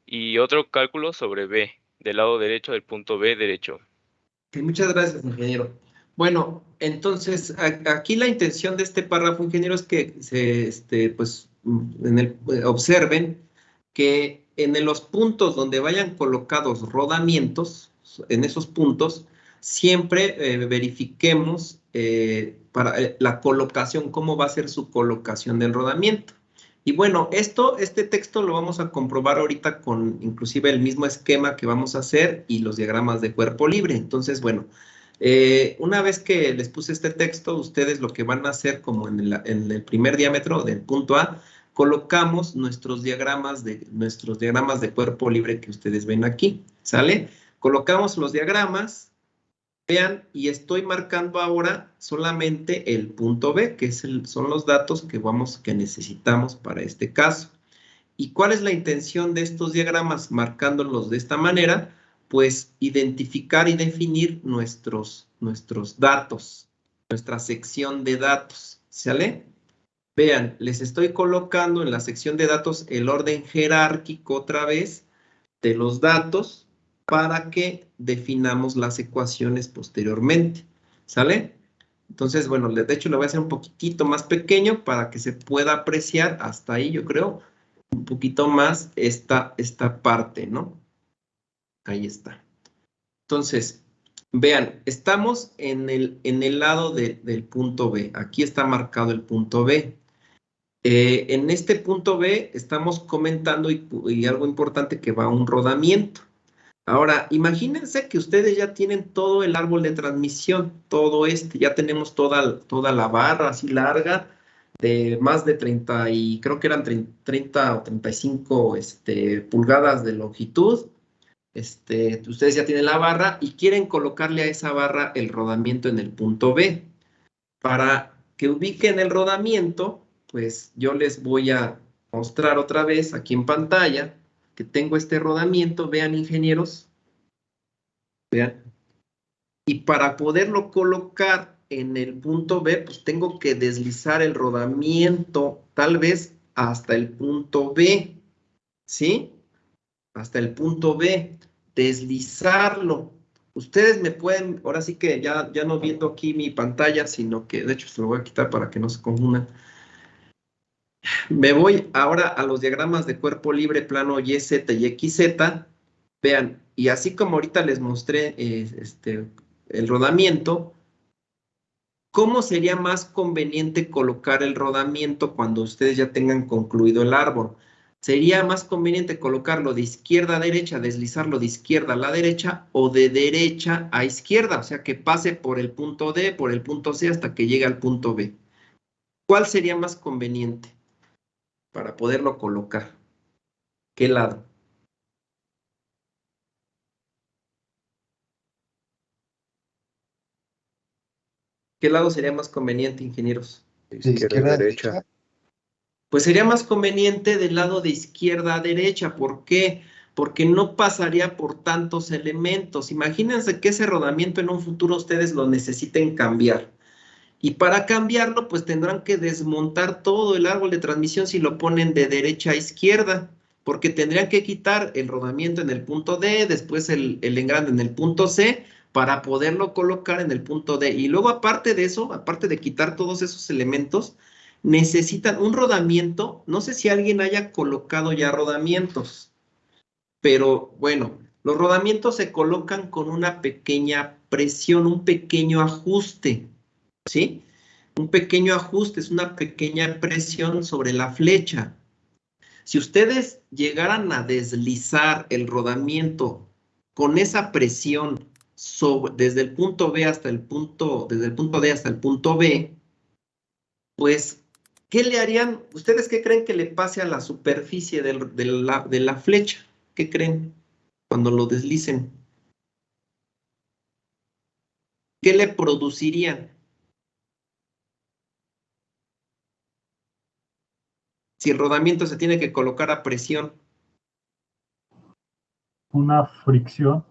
Speaker 8: y otro cálculo sobre B del lado derecho del punto B derecho.
Speaker 1: Muchas gracias, ingeniero. Bueno, entonces aquí la intención de este párrafo, ingeniero, es que observen que en los puntos donde vayan colocados rodamientos, en esos puntos, siempre verifiquemos para la colocación, cómo va a ser su colocación del rodamiento. Y bueno, este texto lo vamos a comprobar ahorita con inclusive el mismo esquema que vamos a hacer y los diagramas de cuerpo libre. Entonces, bueno, una vez que les puse este texto, ustedes lo que van a hacer como en el primer diámetro del punto A, colocamos nuestros diagramas de cuerpo libre que ustedes ven aquí, ¿sale? Colocamos los diagramas, vean, y estoy marcando ahora solamente el punto B, que son los datos que necesitamos para este caso. ¿Y cuál es la intención de estos diagramas? Marcándolos de esta manera, pues identificar y definir nuestros datos, nuestra sección de datos, ¿sale? Vean, les estoy colocando en la sección de datos el orden jerárquico otra vez de los datos para que definamos las ecuaciones posteriormente, ¿sale? Entonces, bueno, de hecho lo voy a hacer un poquitito más pequeño para que se pueda apreciar hasta ahí, yo creo, un poquito más esta parte, ¿no? Ahí está. Entonces, vean, estamos en el lado del punto B. Aquí está marcado el punto B. En este punto B estamos comentando y algo importante que va a un rodamiento. Ahora, imagínense que ustedes ya tienen todo el árbol de transmisión, todo ya tenemos toda la barra así larga de más de 30 y creo que eran 30 o 35 pulgadas de longitud. Ustedes ya tienen la barra y quieren colocarle a esa barra el rodamiento en el punto B. Para que ubiquen el rodamiento, pues yo les voy a mostrar otra vez aquí en pantalla que tengo este rodamiento. Vean, ingenieros. Vean. Y para poderlo colocar en el punto B, pues tengo que deslizar el rodamiento tal vez hasta el punto B. ¿Sí? Hasta el punto B. Deslizarlo. Ustedes me pueden, ahora sí que ya no viendo aquí mi pantalla, sino que de hecho se lo voy a quitar para que no se confundan. Me voy ahora a los diagramas de cuerpo libre, plano YZ y XZ. Vean, y así como ahorita les mostré el rodamiento, ¿cómo sería más conveniente colocar el rodamiento cuando ustedes ya tengan concluido el árbol? ¿Sería más conveniente colocarlo de izquierda a derecha, deslizarlo de izquierda a la derecha o de derecha a izquierda? O sea, que pase por el punto D, por el punto C hasta que llegue al punto B. ¿Cuál sería más conveniente para poderlo colocar? ¿Qué lado? ¿Qué lado sería más conveniente, ingenieros?
Speaker 7: De izquierda a derecha.
Speaker 1: Pues sería más conveniente del lado de izquierda a derecha. ¿Por qué? Porque no pasaría por tantos elementos. Imagínense que ese rodamiento en un futuro ustedes lo necesiten cambiar. Y para cambiarlo, pues tendrán que desmontar todo el árbol de transmisión si lo ponen de derecha a izquierda, porque tendrían que quitar el rodamiento en el punto D, después el engrane en el punto C, para poderlo colocar en el punto D. Y luego, aparte de eso, aparte de quitar todos esos elementos, necesitan un rodamiento. No sé si alguien haya colocado ya rodamientos, pero bueno, los rodamientos se colocan con una pequeña presión, un pequeño ajuste, ¿sí? Un pequeño ajuste, es una pequeña presión sobre la flecha. Si ustedes llegaran a deslizar el rodamiento con esa presión desde el punto B hasta desde el punto D hasta el punto B, pues, ¿qué le harían? ¿Ustedes qué creen que le pase a la superficie de la flecha? ¿Qué creen cuando lo deslicen? ¿Qué le producirían? Si el rodamiento se tiene que colocar a presión.
Speaker 3: Una fricción.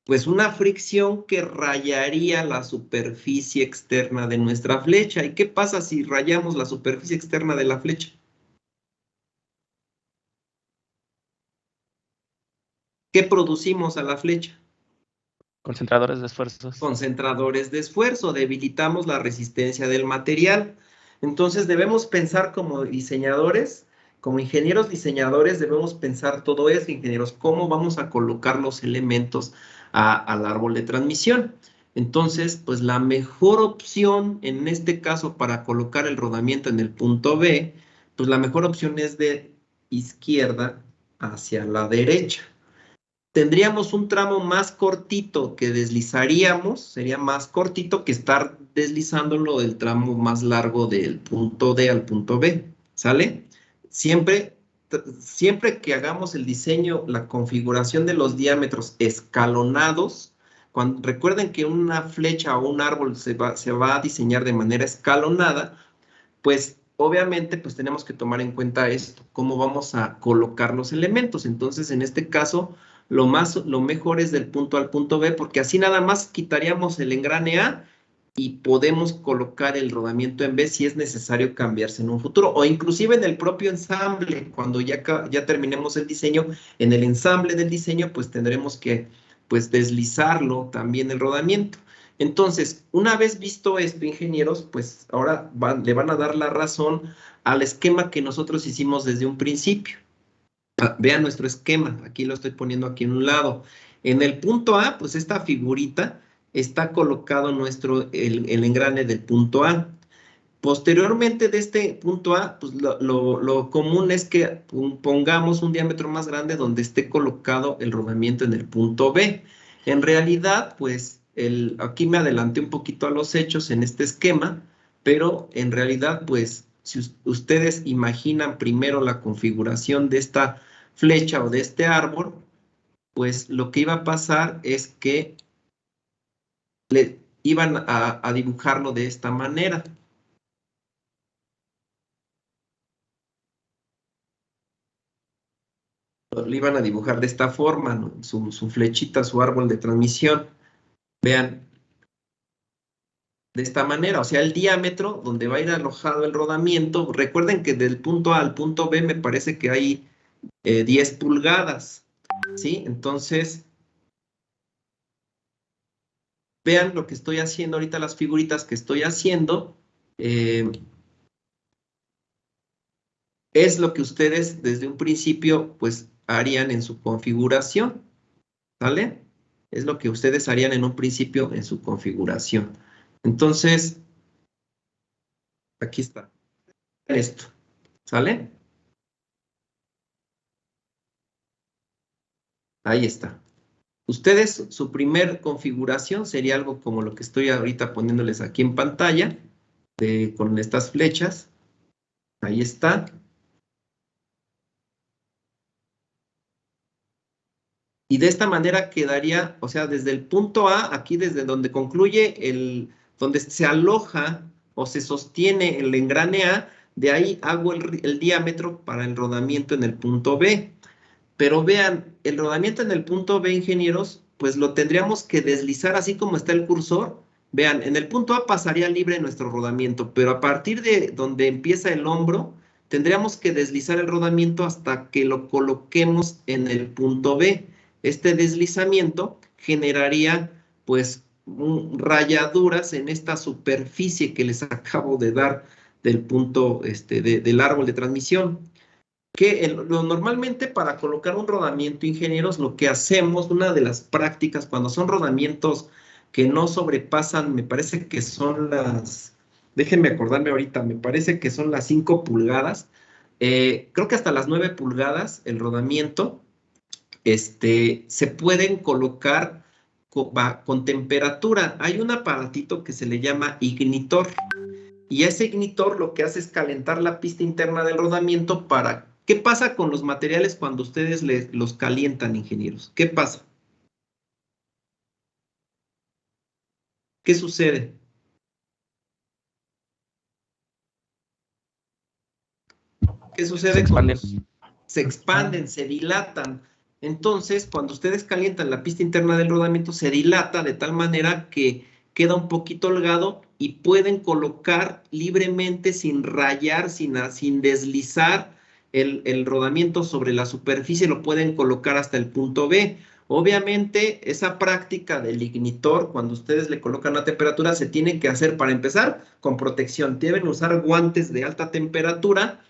Speaker 1: Pues una fricción que rayaría la superficie externa de nuestra flecha. ¿Y qué pasa si rayamos la superficie externa de la flecha? ¿Qué producimos a la flecha?
Speaker 6: Concentradores de esfuerzos.
Speaker 1: Concentradores de esfuerzo, debilitamos la resistencia del material. Entonces debemos pensar como diseñadores, como ingenieros diseñadores, debemos pensar todo eso, ingenieros, cómo vamos a colocar los elementos al árbol de transmisión. Entonces, pues la mejor opción en este caso para colocar el rodamiento en el punto B, pues la mejor opción es de izquierda hacia la derecha. Tendríamos un tramo más cortito que deslizaríamos, sería más cortito que estar deslizándolo del tramo más largo del punto D al punto B, ¿sale? Siempre que hagamos el diseño, la configuración de los diámetros escalonados, recuerden que una flecha o un árbol se va a diseñar de manera escalonada, pues obviamente pues tenemos que tomar en cuenta esto, cómo vamos a colocar los elementos. Entonces, en este caso, lo mejor es del punto A al punto B, porque así nada más quitaríamos el engrane A y podemos colocar el rodamiento en B si es necesario cambiarse en un futuro, o inclusive en el propio ensamble, cuando ya terminemos el diseño, en el ensamble del diseño, pues tendremos que pues deslizarlo también el rodamiento. Entonces, una vez visto esto, ingenieros, pues ahora le van a dar la razón al esquema que nosotros hicimos desde un principio. Vean nuestro esquema, aquí lo estoy poniendo aquí en un lado. En el punto A, pues esta figurita está colocado el engrane del punto A. Posteriormente de este punto A, pues lo común es que pongamos un diámetro más grande donde esté colocado el rodamiento en el punto B. En realidad, pues aquí me adelanté un poquito a los hechos en este esquema, pero en realidad, pues, si ustedes imaginan primero la configuración de esta flecha o de este árbol, pues lo que iba a pasar es que iban a dibujarlo de esta manera. Lo iban a dibujar de esta forma, ¿no? Su flechita, su árbol de transmisión. Vean, de esta manera, o sea, el diámetro donde va a ir alojado el rodamiento. Recuerden que del punto A al punto B me parece que hay 10 pulgadas, ¿sí? Entonces, vean lo que estoy haciendo ahorita, las figuritas que estoy haciendo. Es lo que ustedes desde un principio, pues, harían en su configuración, ¿vale? Es lo que ustedes harían en un principio en su configuración. Entonces, aquí está. Esto, ¿sale? Ahí está. Ustedes, su primer configuración sería algo como lo que estoy ahorita poniéndoles aquí en pantalla, con estas flechas. Ahí está. Y de esta manera quedaría, o sea, desde el punto A, aquí desde donde concluye donde se aloja o se sostiene el engrane A, de ahí hago el diámetro para el rodamiento en el punto B. Pero vean, el rodamiento en el punto B, ingenieros, pues lo tendríamos que deslizar así como está el cursor. Vean, en el punto A pasaría libre nuestro rodamiento, pero a partir de donde empieza el hombro, tendríamos que deslizar el rodamiento hasta que lo coloquemos en el punto B. Este deslizamiento generaría, pues, rayaduras en esta superficie que les acabo de dar del punto, del árbol de transmisión. Que normalmente para colocar un rodamiento, ingenieros, lo que hacemos, una de las prácticas, cuando son rodamientos que no sobrepasan, me parece que son déjenme acordarme ahorita, me parece que son las 5 pulgadas, creo que hasta las 9 pulgadas el rodamiento, se pueden colocar con temperatura. Hay un aparatito que se le llama ignitor, y ese ignitor lo que hace es calentar la pista interna del rodamiento para... ¿Qué pasa con los materiales cuando ustedes los calientan, ingenieros? ¿Qué pasa? ¿Qué sucede? ¿Qué sucede?
Speaker 6: Se expanden.
Speaker 1: Se expanden, se dilatan. Entonces, cuando ustedes calientan la pista interna del rodamiento, se dilata de tal manera que queda un poquito holgado y pueden colocar libremente, sin rayar, sin deslizar el rodamiento sobre la superficie, lo pueden colocar hasta el punto B. Obviamente, esa práctica del ignitor, cuando ustedes le colocan la temperatura, se tiene que hacer, para empezar, con protección. Deben usar guantes de alta temperatura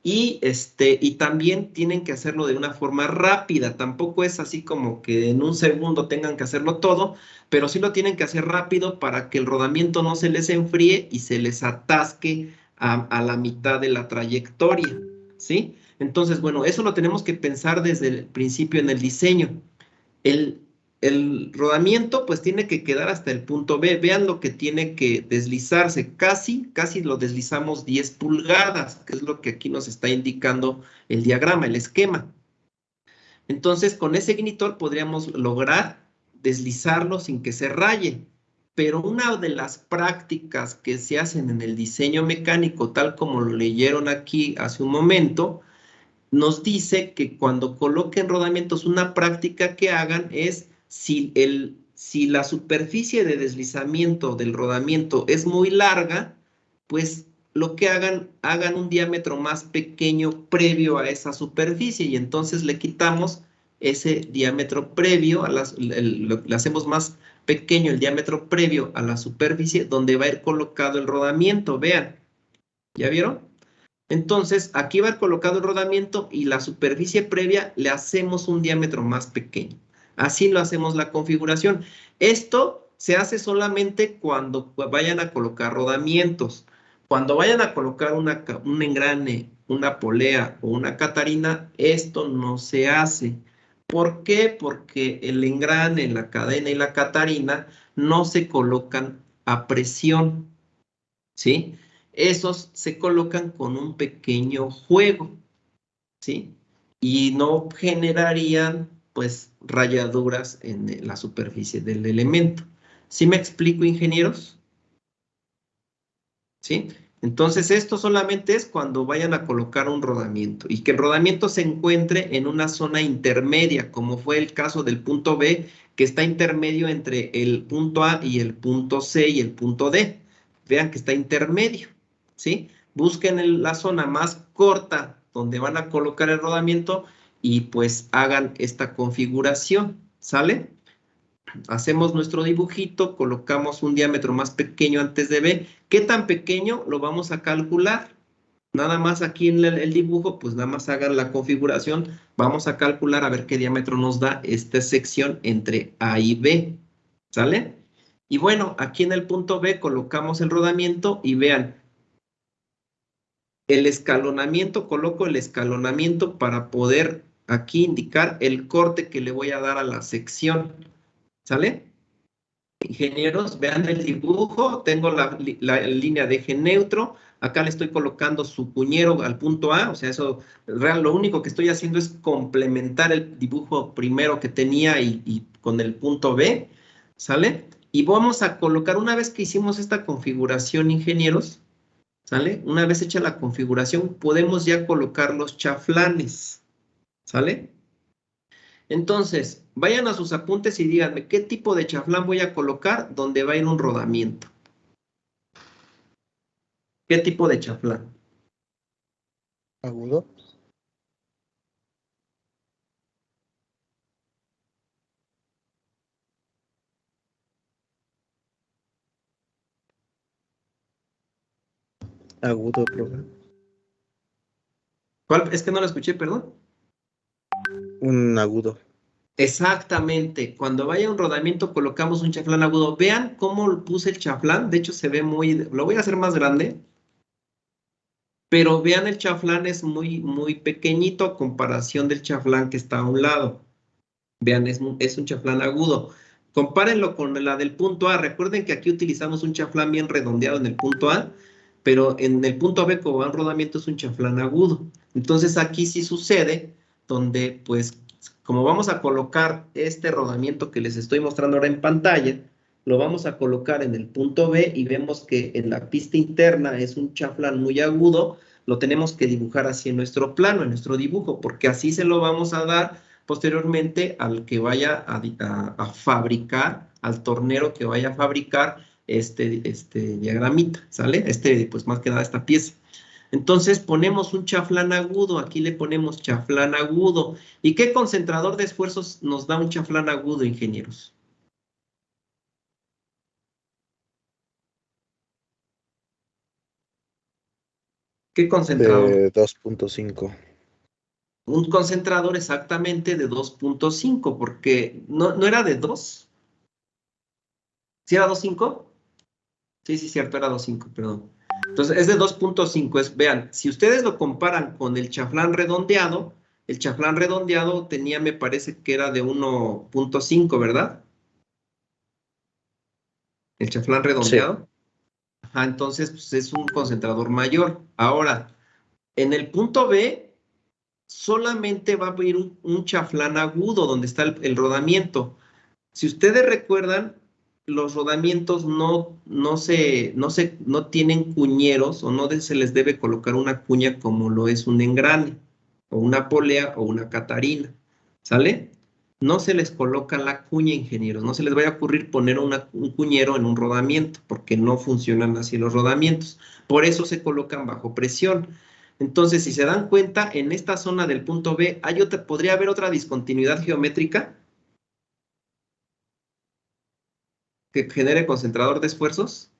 Speaker 1: y también tienen que hacerlo de una forma rápida. Tampoco es así como que en un segundo tengan que hacerlo todo, pero sí lo tienen que hacer rápido para que el rodamiento no se les enfríe y se les atasque a la mitad de la trayectoria, ¿sí? Entonces, bueno, eso lo tenemos que pensar desde el principio en el diseño. El rodamiento pues tiene que quedar hasta el punto B. Vean lo que tiene que deslizarse. Casi lo deslizamos 10 pulgadas, que es lo que aquí nos está indicando el diagrama, el esquema. Entonces, con ese ignitor podríamos lograr deslizarlo sin que se raye. Pero una de las prácticas que se hacen en el diseño mecánico, tal como lo leyeron aquí hace un momento, nos dice que cuando coloquen rodamientos, una práctica que hagan es, si la superficie de deslizamiento del rodamiento es muy larga, pues lo que hagan un diámetro más pequeño previo a esa superficie, y entonces le quitamos ese diámetro previo, le hacemos más pequeño el diámetro previo a la superficie donde va a ir colocado el rodamiento. Vean, ¿ya vieron? Entonces, aquí va colocado el rodamiento y la superficie previa le hacemos un diámetro más pequeño. Así lo hacemos la configuración. Esto se hace solamente cuando vayan a colocar rodamientos. Cuando vayan a colocar un engrane, una polea o una catarina, esto no se hace. ¿Por qué? Porque el engrane, la cadena y la catarina no se colocan a presión, ¿sí? Esos se colocan con un pequeño juego, ¿sí? Y no generarían, pues, rayaduras en la superficie del elemento. ¿Sí me explico, ingenieros? ¿Sí? Entonces, esto solamente es cuando vayan a colocar un rodamiento y que el rodamiento se encuentre en una zona intermedia, como fue el caso del punto B, que está intermedio entre el punto A y el punto C y el punto D. Vean que está intermedio, ¿sí? Busquen la zona más corta donde van a colocar el rodamiento y pues hagan esta configuración, ¿sale? Hacemos nuestro dibujito, colocamos un diámetro más pequeño antes de B. ¿Qué tan pequeño? Lo vamos a calcular. Nada más aquí en el dibujo, pues nada más hagan la configuración. Vamos a calcular a ver qué diámetro nos da esta sección entre A y B. ¿Sale? Y bueno, aquí en el punto B colocamos el rodamiento y vean, el escalonamiento, coloco el escalonamiento para poder aquí indicar el corte que le voy a dar a la sección. ¿Sale? Ingenieros, vean el dibujo, tengo la línea de eje neutro, acá le estoy colocando su puñero al punto A, o sea, eso, lo único que estoy haciendo es complementar el dibujo primero que tenía y con el punto B, ¿sale? Y vamos a colocar, una vez que hicimos esta configuración, ingenieros, ¿sale? Una vez hecha la configuración, podemos ya colocar los chaflanes, ¿sale? Entonces, vayan a sus apuntes y díganme qué tipo de chaflán voy a colocar donde va a ir un rodamiento. ¿Qué tipo de chaflán?
Speaker 9: Agudo. Agudo, profe.
Speaker 1: ¿Cuál? Es que no lo escuché, perdón.
Speaker 9: Un agudo.
Speaker 1: Exactamente. Cuando vaya un rodamiento colocamos un chaflán agudo. Vean cómo puse el chaflán. De hecho se ve muy... Lo voy a hacer más grande. Pero vean, el chaflán es muy pequeñito a comparación del chaflán que está a un lado. Vean, es un chaflán agudo. Compárenlo con la del punto A. Recuerden que aquí utilizamos un chaflán bien redondeado en el punto A, pero en el punto B, como va en rodamiento, es un chaflán agudo. Entonces aquí sí sucede, donde pues, como vamos a colocar este rodamiento que les estoy mostrando ahora en pantalla, lo vamos a colocar en el punto B y vemos que en la pista interna es un chaflán muy agudo, lo tenemos que dibujar así en nuestro plano, en nuestro dibujo, porque así se lo vamos a dar posteriormente al que vaya a fabricar, al tornero que vaya a fabricar este diagramita, ¿sale? Pues más que nada esta pieza. Entonces ponemos un chaflán agudo, aquí le ponemos chaflán agudo. ¿Y qué concentrador de esfuerzos nos da un chaflán agudo, ingenieros? ¿Qué concentrador?
Speaker 9: De 2.5.
Speaker 1: Un concentrador exactamente de 2.5, porque no era de 2. ¿Sí era 2.5? Sí, cierto, era 2.5, perdón. Entonces, es de 2.5. Vean, si ustedes lo comparan con el chaflán redondeado tenía, me parece que era de 1.5, ¿verdad? El chaflán redondeado. Sí. Ajá, entonces, pues, es un concentrador mayor. Ahora, en el punto B, solamente va a haber un chaflán agudo donde está el rodamiento. Si ustedes recuerdan, los rodamientos no tienen cuñeros o no se les debe colocar una cuña como lo es un engrane o una polea o una catarina, ¿sale? No se les coloca la cuña, ingenieros, no se les vaya a ocurrir poner un cuñero en un rodamiento porque no funcionan así los rodamientos, por eso se colocan bajo presión. Entonces, si se dan cuenta, en esta zona del punto B podría haber otra discontinuidad geométrica que genere concentrador de esfuerzos.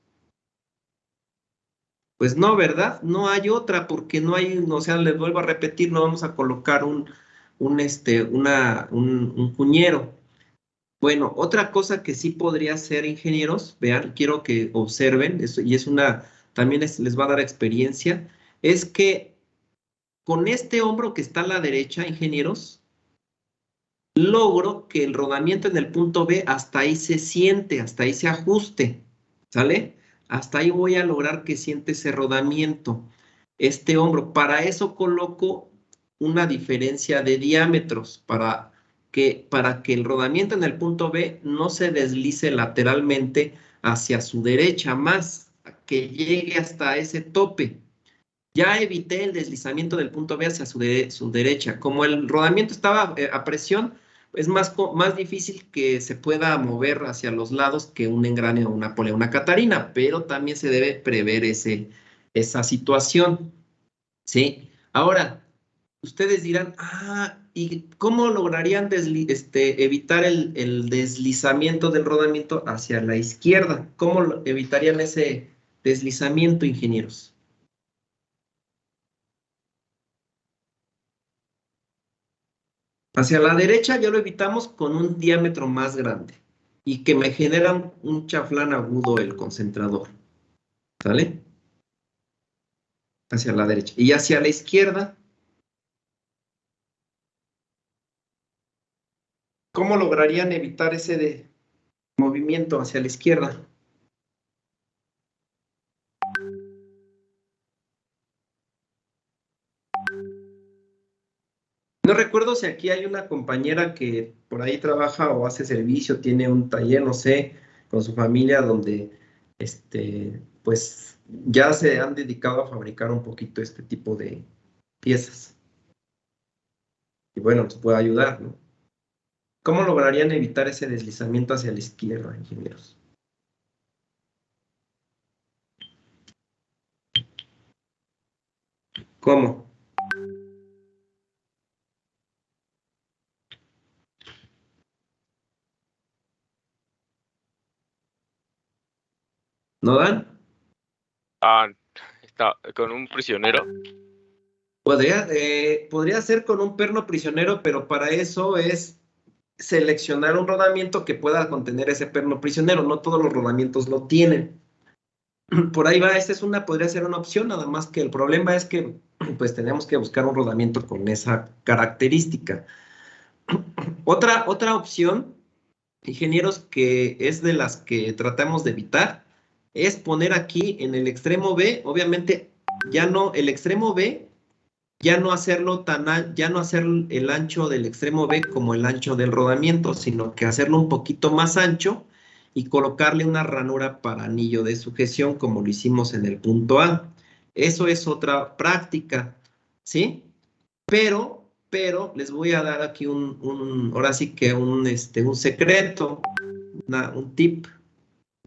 Speaker 1: Pues no, ¿verdad? No hay otra, porque no hay, o sea, les vuelvo a repetir, no vamos a colocar un cuñero. Bueno, otra cosa que sí podría ser, ingenieros, vean, quiero que observen, y es una también les va a dar experiencia, es que con este hombro que está a la derecha, ingenieros, logro que el rodamiento en el punto B hasta ahí se siente, hasta ahí se ajuste, ¿sale? Hasta ahí voy a lograr que siente ese rodamiento, este hombro. Para eso coloco una diferencia de diámetros, para que el rodamiento en el punto B no se deslice lateralmente hacia su derecha, más que llegue hasta ese tope. Ya evité el deslizamiento del punto B hacia su derecha. Como el rodamiento estaba a presión, es más difícil que se pueda mover hacia los lados que un engrane o una polea, una catarina, pero también se debe prever esa situación, ¿sí? Ahora, ustedes dirán, ¿y cómo lograrían evitar el deslizamiento del rodamiento hacia la izquierda? ¿Cómo evitarían ese deslizamiento, ingenieros? Hacia la derecha ya lo evitamos con un diámetro más grande y que me genera un chaflán agudo el concentrador, ¿sale? Hacia la derecha. Y hacia la izquierda, ¿cómo lograrían evitar ese movimiento hacia la izquierda? No recuerdo si aquí hay una compañera que por ahí trabaja o hace servicio, tiene un taller, no sé, con su familia donde, pues, ya se han dedicado a fabricar un poquito este tipo de piezas. Y bueno, nos puede ayudar, ¿no? ¿Cómo lograrían evitar ese deslizamiento hacia la izquierda, ingenieros? ¿Cómo? ¿No dan?
Speaker 8: Está con un prisionero.
Speaker 1: Podría ser con un perno prisionero, pero para eso es seleccionar un rodamiento que pueda contener ese perno prisionero. No todos los rodamientos lo tienen. Por ahí va, podría ser una opción, nada más que el problema es que pues tenemos que buscar un rodamiento con esa característica. Otra opción, ingenieros, que es de las que tratamos de evitar, es poner aquí en el extremo B, obviamente ya no, el extremo B, ya no hacerlo ya no hacer el ancho del extremo B como el ancho del rodamiento, sino que hacerlo un poquito más ancho y colocarle una ranura para anillo de sujeción como lo hicimos en el punto A. Eso es otra práctica, ¿sí? Pero les voy a dar aquí ahora sí que un secreto, un tip,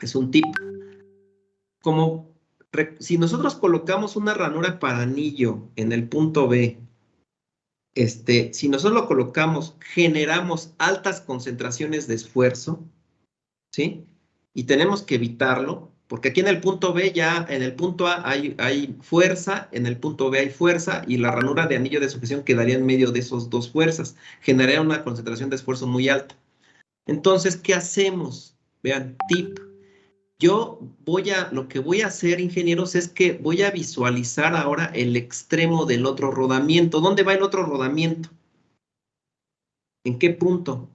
Speaker 1: es un tip. Si nosotros colocamos una ranura para anillo en el punto B, si nosotros lo colocamos, generamos altas concentraciones de esfuerzo, ¿sí? Y tenemos que evitarlo, porque aquí en el punto B en el punto A hay fuerza, en el punto B hay fuerza, y la ranura de anillo de sujeción quedaría en medio de esas dos fuerzas, generaría una concentración de esfuerzo muy alta. Entonces, ¿qué hacemos? Vean, tip. Lo que voy a hacer, ingenieros, es que voy a visualizar ahora el extremo del otro rodamiento. ¿Dónde va el otro rodamiento? ¿En qué punto?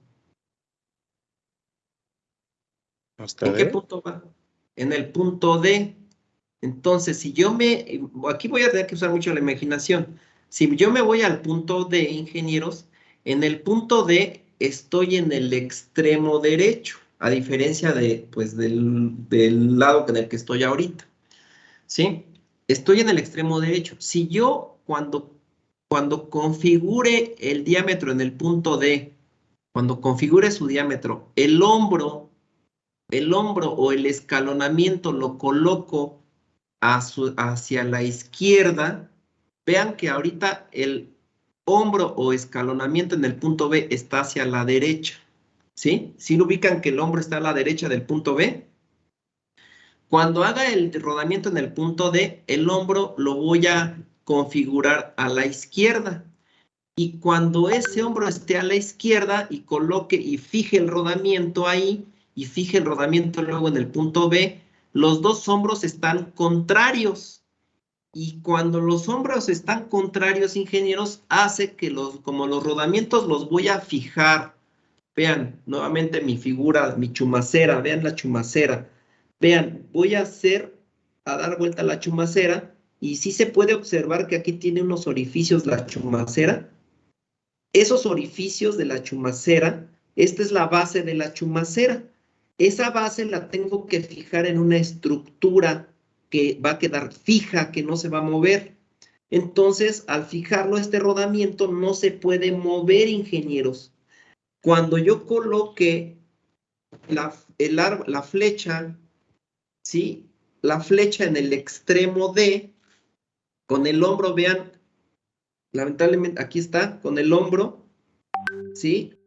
Speaker 1: ¿En qué punto va? En el punto D. Entonces, aquí voy a tener que usar mucho la imaginación. Si yo me voy al punto D, ingenieros, en el punto D estoy en el extremo derecho, a diferencia del lado en el que estoy ahorita, ¿sí? Estoy en el extremo derecho. Si yo, cuando configure el diámetro en el punto D, cuando configure su diámetro, el hombro o el escalonamiento lo coloco hacia la izquierda, vean que ahorita el hombro o escalonamiento en el punto B está hacia la derecha, ¿sí? ¿Sí lo ubican que el hombro está a la derecha del punto B? Cuando haga el rodamiento en el punto D, el hombro lo voy a configurar a la izquierda. Y cuando ese hombro esté a la izquierda y coloque y fije el rodamiento ahí, y fije el rodamiento luego en el punto B, los dos hombros están contrarios. Y cuando los hombros están contrarios, ingenieros, hace que como los rodamientos los voy a fijar. Vean, nuevamente mi figura, mi chumacera, vean la chumacera. Vean, voy a dar vuelta a la chumacera, y sí se puede observar que aquí tiene unos orificios la chumacera. Esos orificios de la chumacera, esta es la base de la chumacera. Esa base la tengo que fijar en una estructura que va a quedar fija, que no se va a mover. Entonces, al fijarlo, este rodamiento no se puede mover, ingenieros. Cuando yo coloque la flecha, ¿sí? La flecha en el extremo D, con el hombro, vean, lamentablemente, aquí está, con el hombro, ¿sí?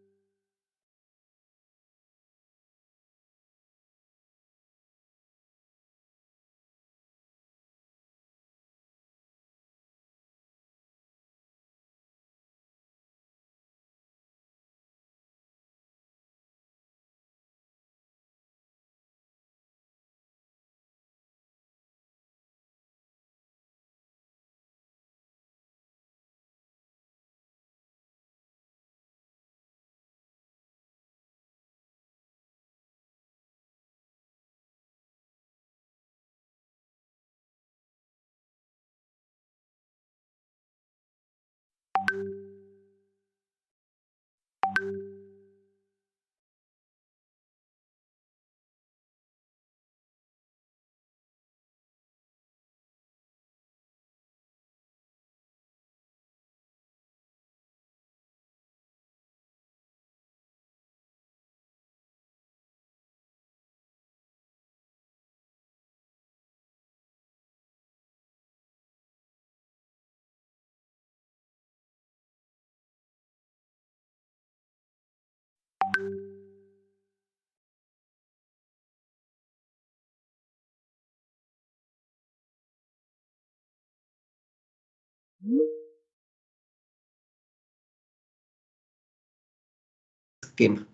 Speaker 1: Esquema.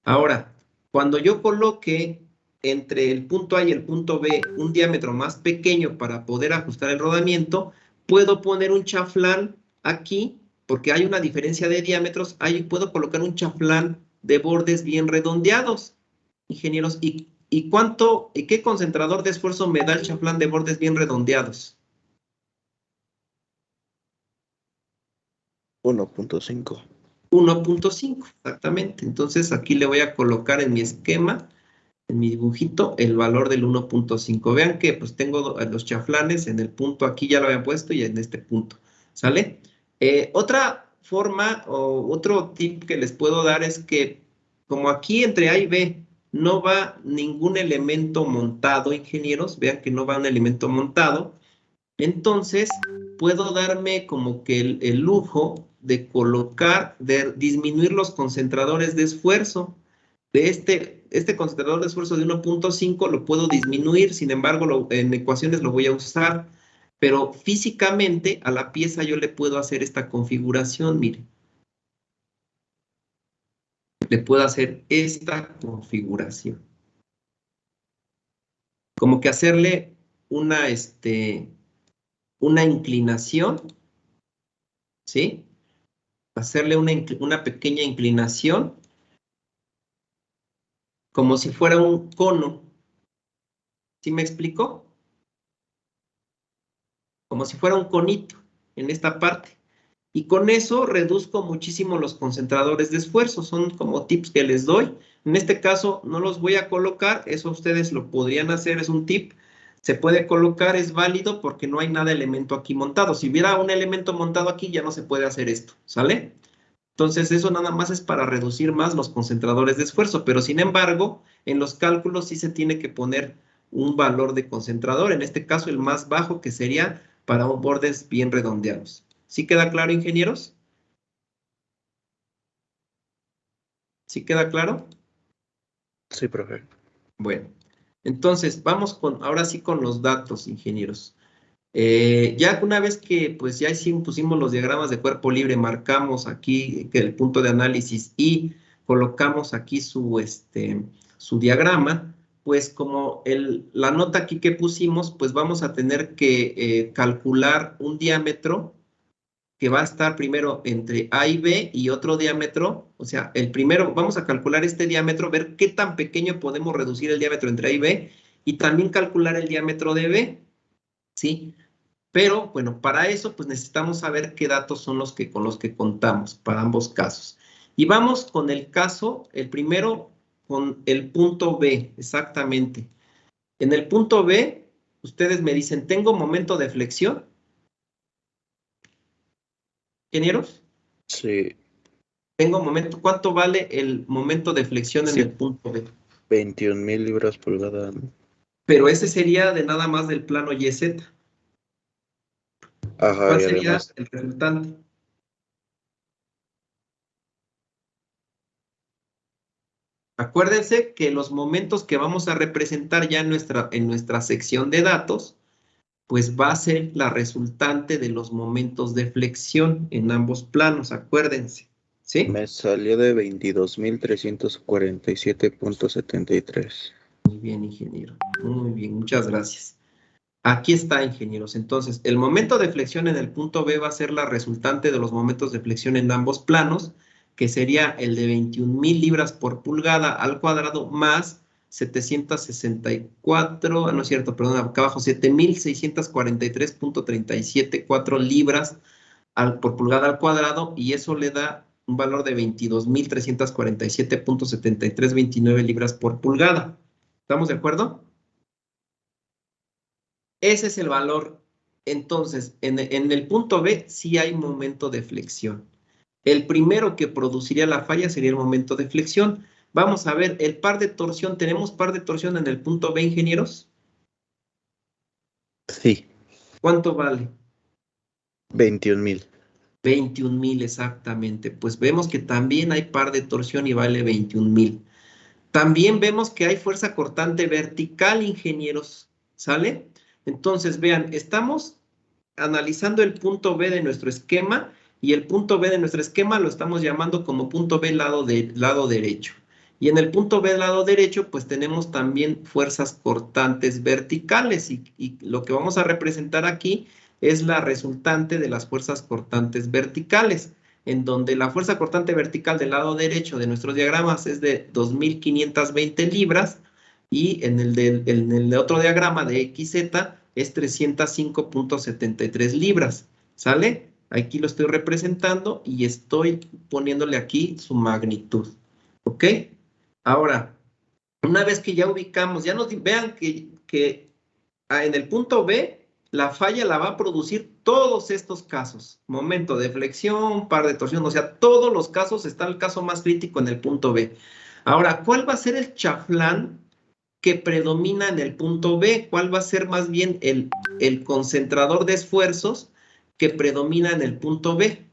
Speaker 1: Ahora, cuando yo coloque entre el punto A y el punto B un diámetro más pequeño para poder ajustar el rodamiento, puedo poner un chaflán aquí, porque hay una diferencia de diámetros, ahí puedo colocar un chaflán de bordes bien redondeados, ingenieros. ¿Y qué concentrador de esfuerzo me da el chaflán de bordes bien redondeados?
Speaker 9: 1.5.
Speaker 1: 1.5, exactamente. Entonces aquí le voy a colocar en mi esquema, en mi dibujito, el valor del 1.5. Vean que pues tengo los chaflanes en el punto, aquí ya lo había puesto, y en este punto, ¿sale? Otra forma o otro tip que les puedo dar es que como aquí entre A y B no va ningún elemento montado, ingenieros, vean que no va un elemento montado, entonces puedo darme como que el lujo de disminuir los concentradores de esfuerzo. De este concentrador de esfuerzo de 1.5 lo puedo disminuir, sin embargo, en ecuaciones lo voy a usar, pero físicamente a la pieza yo le puedo hacer esta configuración, mire. Le puedo hacer esta configuración. Como que hacerle una inclinación, ¿sí? Hacerle una pequeña inclinación, como si fuera un cono. ¿Sí me explico? Como si fuera un conito en esta parte. Y con eso reduzco muchísimo los concentradores de esfuerzo. Son como tips que les doy. En este caso no los voy a colocar. Eso ustedes lo podrían hacer. Es un tip. Se puede colocar, es válido porque no hay nada elemento aquí montado. Si hubiera un elemento montado aquí ya no se puede hacer esto. ¿Sale? Entonces eso nada más es para reducir más los concentradores de esfuerzo. Pero sin embargo, en los cálculos sí se tiene que poner un valor de concentrador. En este caso el más bajo, que sería para bordes bien redondeados. ¿Sí queda claro, ingenieros? ¿Sí queda claro?
Speaker 9: Sí, profe.
Speaker 1: Bueno, entonces vamos ahora sí con los datos, ingenieros. Ya una vez que pues ya pusimos los diagramas de cuerpo libre, marcamos aquí el punto de análisis y colocamos aquí su diagrama, pues como la nota aquí que pusimos, pues vamos a tener que calcular un diámetro que va a estar primero entre A y B y otro diámetro, o sea, el primero, vamos a calcular este diámetro, ver qué tan pequeño podemos reducir el diámetro entre A y B, y también calcular el diámetro de B, ¿sí? Pero, bueno, para eso, pues necesitamos saber qué datos son con los que contamos para ambos casos. Y vamos con el caso, el primero, con el punto B, exactamente. En el punto B, ustedes me dicen, ¿tengo momento de flexión? ¿Ingenieros?
Speaker 9: Sí.
Speaker 1: Tengo momento. ¿Cuánto vale el momento de flexión en el punto B?
Speaker 9: 21,000 libras pulgada, ¿no?
Speaker 1: Pero ese sería de nada más del plano YZ.
Speaker 9: Ajá,
Speaker 1: ¿Cuál
Speaker 9: y
Speaker 1: sería
Speaker 9: además
Speaker 1: el resultante? Acuérdense que los momentos que vamos a representar ya en nuestra sección de datos, pues va a ser la resultante de los momentos de flexión en ambos planos, acuérdense, ¿sí?
Speaker 9: me salió de 22,347.73.
Speaker 1: Muy bien, ingeniero. Muy bien, muchas gracias. Aquí está, ingenieros. Entonces, el momento de flexión en el punto B va a ser la resultante de los momentos de flexión en ambos planos, que sería el de 21,000 libras por pulgada al cuadrado más 764, no es cierto, perdón, acá abajo, 7,643.374 libras por pulgada al cuadrado, y eso le da un valor de 22,347.7329 libras por pulgada. ¿Estamos de acuerdo? Ese es el valor. Entonces, en el punto B sí hay momento de flexión. El primero que produciría la falla sería el momento de flexión. Vamos a ver, el par de torsión. ¿Tenemos par de torsión en el punto B, ingenieros?
Speaker 9: Sí.
Speaker 1: ¿Cuánto vale?
Speaker 9: 21,000.
Speaker 1: 21,000 exactamente. Pues vemos que también hay par de torsión y vale 21,000. También vemos que hay fuerza cortante vertical, ingenieros. ¿Sale? Entonces, vean, estamos analizando el punto B de nuestro esquema, y el punto B de nuestro esquema lo estamos llamando como punto B lado derecho. Y en el punto B lado derecho, pues tenemos también fuerzas cortantes verticales, y lo que vamos a representar aquí es la resultante de las fuerzas cortantes verticales, en donde la fuerza cortante vertical del lado derecho de nuestros diagramas es de 2,520 libras, y en el otro diagrama de XZ es 305.73 libras, ¿sale? Aquí lo estoy representando y estoy poniéndole aquí su magnitud, ¿ok? Ahora, una vez que ya ubicamos, ya vean que en el punto B, la falla la va a producir todos estos casos. Momento de flexión, par de torsión, o sea, todos los casos, está el caso más crítico en el punto B. Ahora, ¿cuál va a ser el chaflán que predomina en el punto B? ¿Cuál va a ser más bien el concentrador de esfuerzos que predomina en el punto B?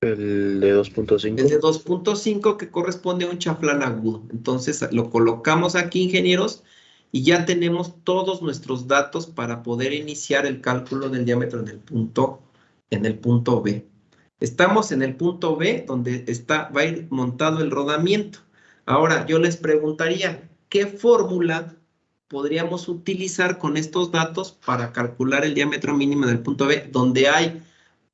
Speaker 9: El de 2.5.
Speaker 1: El de 2.5, que corresponde a un chaflán agudo. Entonces lo colocamos aquí, ingenieros, y ya tenemos todos nuestros datos para poder iniciar el cálculo del diámetro en el punto B. Estamos en el punto B, donde va a ir montado el rodamiento. Ahora, yo les preguntaría, ¿qué fórmula podríamos utilizar con estos datos para calcular el diámetro mínimo del punto B, donde hay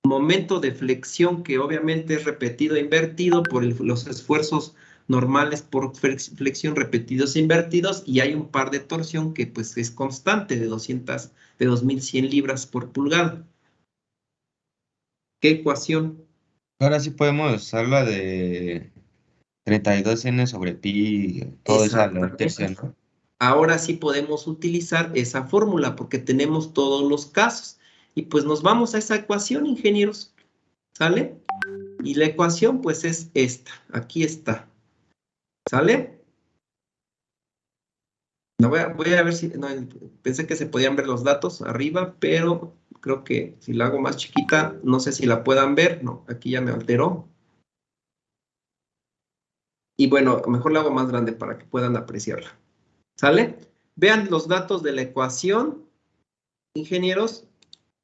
Speaker 1: momento de flexión que obviamente es repetido e invertido por los esfuerzos normales por flexión repetidos e invertidos, y hay un par de torsión que pues es constante de 2,100 libras por pulgada? ¿Qué ecuación?
Speaker 5: Ahora sí podemos usar la de 32n sobre pi, toda esa tercia, ¿no?
Speaker 1: Ahora sí podemos utilizar esa fórmula porque tenemos todos los casos. Y pues nos vamos a esa ecuación, ingenieros. ¿Sale? Y la ecuación pues es esta. Aquí está. ¿Sale? No, voy a ver si... No, pensé que se podían ver los datos arriba, pero creo que si la hago más chiquita, no sé si la puedan ver. No, aquí ya me alteró. Y bueno, mejor la hago más grande para que puedan apreciarla. ¿Sale? Vean los datos de la ecuación, ingenieros,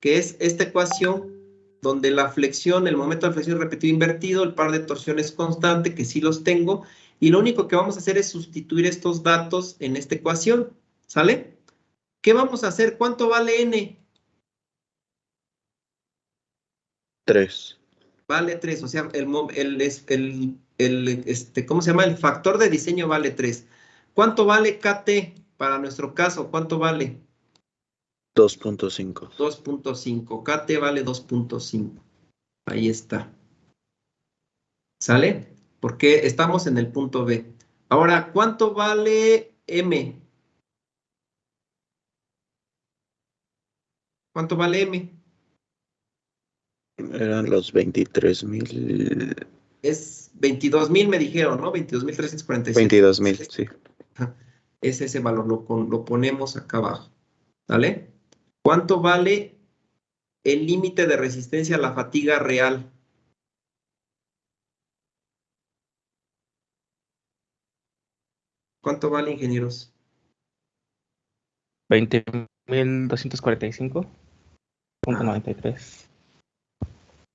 Speaker 1: que es esta ecuación donde la flexión, el momento de flexión repetido invertido, el par de torsiones constante, que sí los tengo, Y lo único que vamos a hacer es sustituir estos datos en esta ecuación, ¿sale? ¿Qué vamos a hacer? ¿Cuánto vale n?
Speaker 9: 3.
Speaker 1: Vale 3, o sea, ¿cómo se llama? El factor de diseño vale 3. ¿Cuánto vale KT para nuestro caso? ¿Cuánto vale?
Speaker 9: 2.5.
Speaker 1: 2.5. KT vale 2.5. Ahí está. ¿Sale? Porque estamos en el punto B. Ahora, ¿cuánto vale M? ¿Cuánto vale M?
Speaker 9: Eran los 23.000.
Speaker 1: Es 22,000 me dijeron, ¿no? 22,347.
Speaker 9: 22.000, sí.
Speaker 1: Es ese valor, lo ponemos acá abajo. ¿Vale? ¿Cuánto vale el límite de resistencia a la fatiga real? ¿Cuánto vale, ingenieros?
Speaker 6: 20.245.93.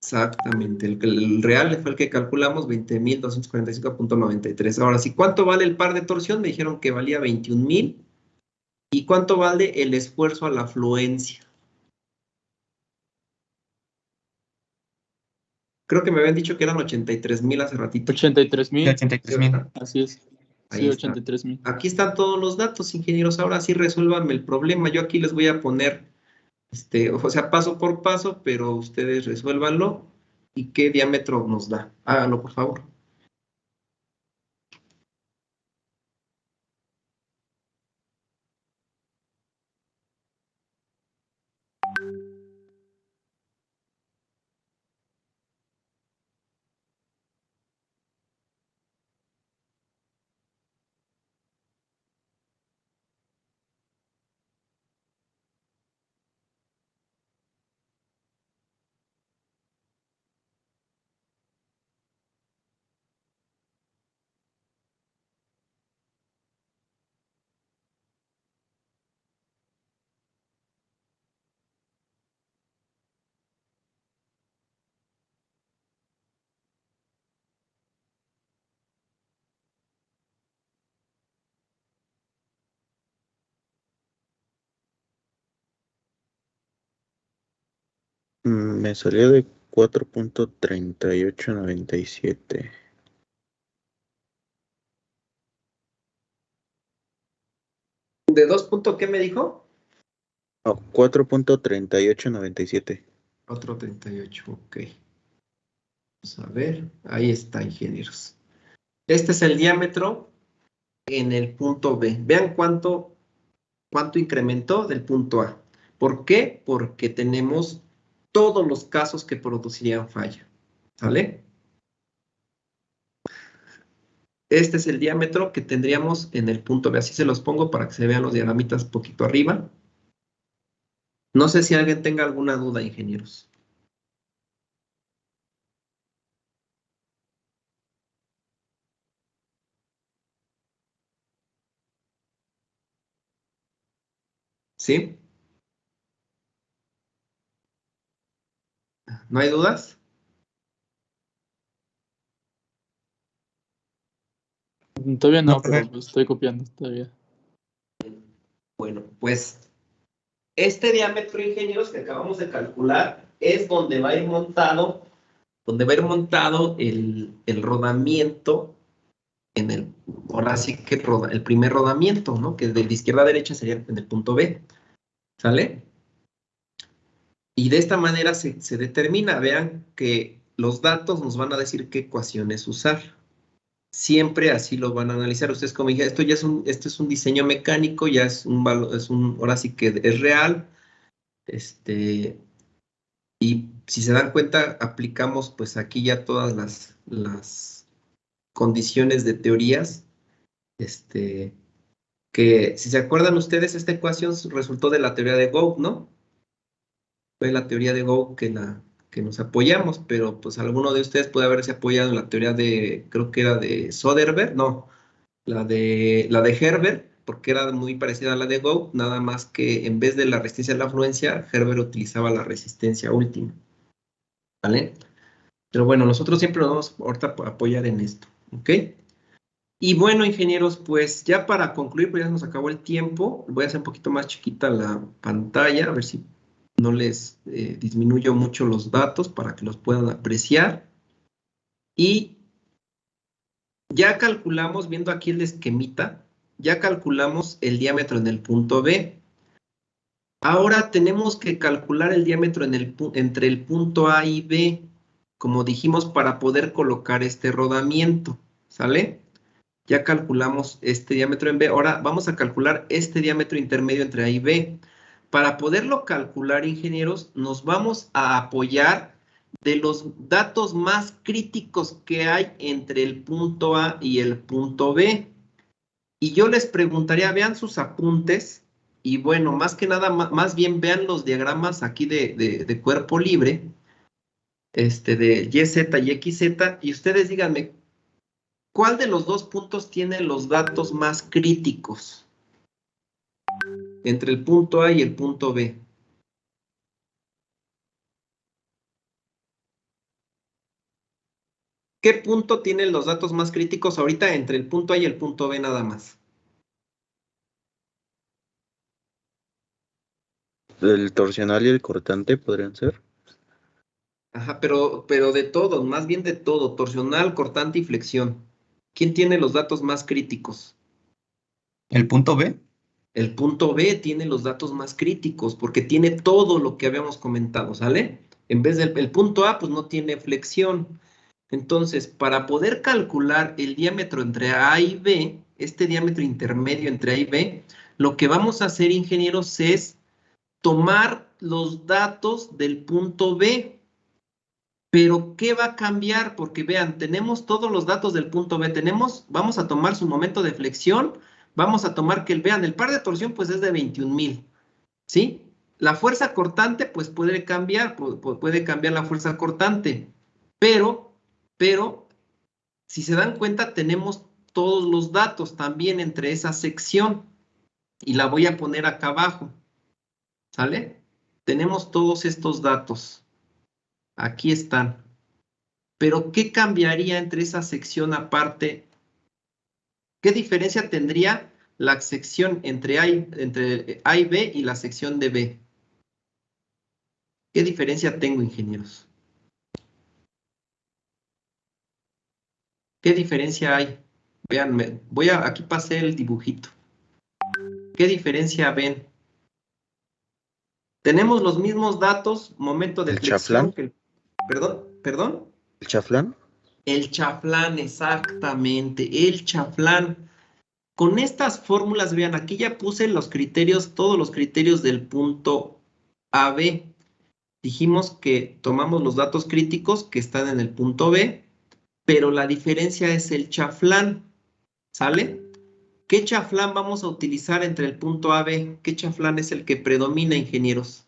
Speaker 1: Exactamente, el real fue el que calculamos, 20,245.93. Ahora sí, ¿cuánto vale el par de torsión? Me dijeron que valía 21,000. ¿Y cuánto vale el esfuerzo a la afluencia? Creo que me habían dicho que eran 83,000 hace ratito.
Speaker 4: 83,000.
Speaker 5: 83,000.
Speaker 4: Así es.
Speaker 1: Ahí
Speaker 4: Sí,
Speaker 1: está.
Speaker 4: 83,000.
Speaker 1: Aquí están todos los datos, ingenieros. Ahora sí resuélvanme el problema. Yo aquí les voy a poner, o sea, paso por paso, pero ustedes resuélvanlo. ¿Y qué diámetro nos da? Háganlo, por favor.
Speaker 9: Me salió de 4.3897.
Speaker 1: ¿De 2 puntos qué me dijo?
Speaker 9: No, 4.3897.
Speaker 1: Otro 38, ok. Vamos a ver, ahí está, ingenieros. Este es el diámetro en el punto B. Vean cuánto incrementó del punto A. ¿Por qué? Porque tenemos todos los casos que producirían falla. ¿Sale? Este es el diámetro que tendríamos en el punto B. Así se los pongo para que se vean los diagramitas un poquito arriba. No sé si alguien tenga alguna duda, ingenieros. ¿Sí? ¿No hay dudas?
Speaker 4: Todavía no,
Speaker 5: No,
Speaker 4: pero pues estoy copiando todavía.
Speaker 1: Bueno, pues este diámetro, ingenieros, que acabamos de calcular, es donde va a ir montado, el rodamiento ahora sí que el primer rodamiento, ¿no? Que de izquierda a derecha sería en el punto B. ¿Sale? Y de esta manera se determina, vean que los datos nos van a decir qué ecuaciones usar. Siempre así lo van a analizar. Ustedes como dije, esto es un diseño mecánico, ya es ahora sí que es real. Y si se dan cuenta, aplicamos pues aquí ya todas las condiciones de teorías. Que si se acuerdan ustedes, esta ecuación resultó de la teoría de Gauss, ¿no? Fue la teoría de Gauss que nos apoyamos, pero pues alguno de ustedes puede haberse apoyado en la teoría creo que era de Soderbergh, no, la de Herbert, porque era muy parecida a la de Gauss, nada más que en vez de la resistencia a la afluencia, Herbert utilizaba la resistencia última, ¿vale? Pero bueno, nosotros siempre nos vamos ahorita a apoyar en esto, ¿ok? Y bueno, ingenieros, pues ya para concluir, pues ya nos acabó el tiempo. Voy a hacer un poquito más chiquita la pantalla, a ver si no les disminuyo mucho los datos para que los puedan apreciar. Y ya calculamos, viendo aquí el esquemita, ya calculamos el diámetro en el punto B. Ahora tenemos que calcular el diámetro entre el punto A y B, como dijimos, para poder colocar este rodamiento, ¿sale? Ya calculamos este diámetro en B. Ahora vamos a calcular este diámetro intermedio entre A y B. Para poderlo calcular, ingenieros, nos vamos a apoyar de los datos más críticos que hay entre el punto A y el punto B. Y yo les preguntaría, vean sus apuntes, y bueno, más que nada, más bien vean los diagramas aquí de cuerpo libre, de YZ y XZ, y ustedes díganme, ¿cuál de los dos puntos tiene los datos más críticos entre el punto A y el punto B? ¿Qué punto tiene los datos más críticos ahorita entre el punto A y el punto B nada más?
Speaker 9: ¿El torsional y el cortante podrían ser?
Speaker 1: Ajá, pero de todo, más bien de todo, torsional, cortante y flexión. ¿Quién tiene los datos más críticos?
Speaker 5: ¿El punto B?
Speaker 1: El punto B tiene los datos más críticos porque tiene todo lo que habíamos comentado, ¿sale? En vez del punto A, pues no tiene flexión. Entonces, para poder calcular el diámetro entre A y B, este diámetro intermedio entre A y B, lo que vamos a hacer, ingenieros, es tomar los datos del punto B. Pero, ¿qué va a cambiar? Porque vean, tenemos todos los datos del punto B. Vamos a tomar su momento de flexión, vamos a tomar que, vean, el par de torsión pues es de 21,000, ¿sí? La fuerza cortante pues puede cambiar la fuerza cortante, pero, si se dan cuenta, tenemos todos los datos también entre esa sección, y la voy a poner acá abajo, ¿sale? Tenemos todos estos datos. Aquí están. Pero, ¿qué cambiaría entre esa sección aparte? ¿Qué diferencia tendría la sección entre A y B y la sección de B? ¿Qué diferencia tengo, ingenieros? ¿Qué diferencia hay? Vean, aquí pasé el dibujito. ¿Qué diferencia ven? Tenemos los mismos datos, momento de flexión. ¿Perdón?
Speaker 9: ¿El chaflán?
Speaker 1: El chaflán, exactamente, el chaflán. Con estas fórmulas, vean, aquí ya puse los criterios, todos los criterios del punto AB. Dijimos que tomamos los datos críticos que están en el punto B, pero la diferencia es el chaflán, ¿sale? ¿Qué chaflán vamos a utilizar entre el punto AB? ¿Qué chaflán es el que predomina, ingenieros?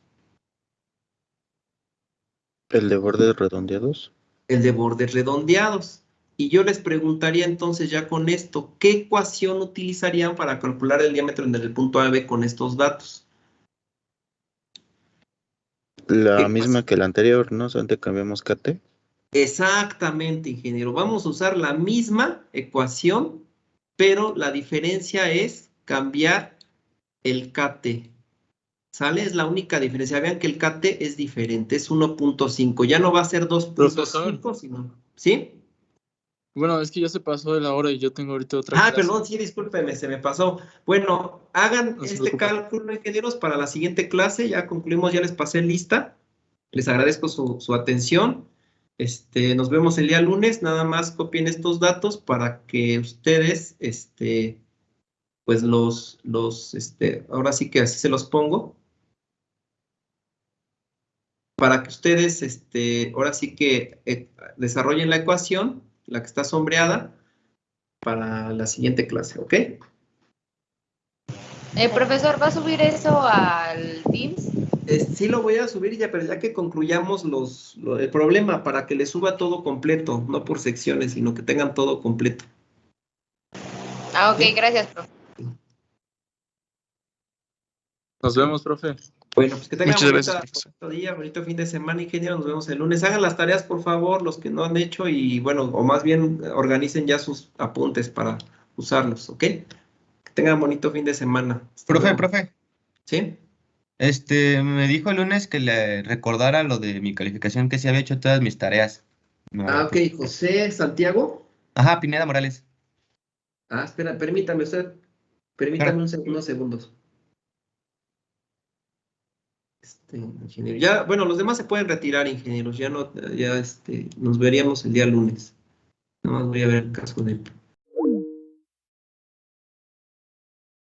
Speaker 9: ¿El de bordes redondeados?
Speaker 1: El de bordes redondeados. Y yo les preguntaría entonces ya con esto, ¿qué ecuación utilizarían para calcular el diámetro entre el punto AB con estos datos?
Speaker 9: La misma que la anterior, ¿no? Solamente cambiamos KT.
Speaker 1: Exactamente, ingeniero. Vamos a usar la misma ecuación, pero la diferencia es cambiar el KT. ¿Sale? Es la única diferencia. Vean que el KT es diferente, es 1.5. Ya no va a ser 2.5, sino... ¿Sí?
Speaker 4: Bueno, es que ya se pasó de la hora y yo tengo ahorita otra clase.
Speaker 1: Perdón, sí, discúlpeme, se me pasó. Bueno, hagan este cálculo, ingenieros, para la siguiente clase. Ya concluimos, ya les pasé lista. Les agradezco su atención. Nos vemos el día lunes. Nada más copien estos datos para que ustedes, pues ahora sí que así se los pongo. Para que ustedes, ahora sí que desarrollen la ecuación, la que está sombreada, para la siguiente clase, ¿ok?
Speaker 2: Profesor, ¿va a subir eso al Teams?
Speaker 1: Sí lo voy a subir ya, pero ya que concluyamos el problema, para que les suba todo completo, no por secciones, sino que tengan todo completo.
Speaker 2: Ok, gracias, profe.
Speaker 4: Nos vemos, profe.
Speaker 1: Bueno, pues que tengan
Speaker 6: bonito
Speaker 1: día, bonito fin de semana, ingeniero. Nos vemos el lunes. Hagan las tareas, por favor, los que no han hecho, y bueno, o más bien organicen ya sus apuntes para usarlos, ¿ok? Que tengan bonito fin de semana. Hasta
Speaker 5: Profe,
Speaker 1: luego.
Speaker 5: profe,
Speaker 1: ¿Sí?
Speaker 5: me dijo el lunes que le recordara lo de mi calificación, que sí había hecho todas mis tareas. No,
Speaker 1: Ah, ok,
Speaker 5: pues,
Speaker 1: José Santiago.
Speaker 5: ajá, Pineda Morales.
Speaker 1: Ah, espera, permítame usted. Permítame unos segundos. Ingeniero. Ya, bueno, los demás se pueden retirar, ingenieros. Ya no, ya nos veríamos el día lunes. Nada más voy a ver el caso de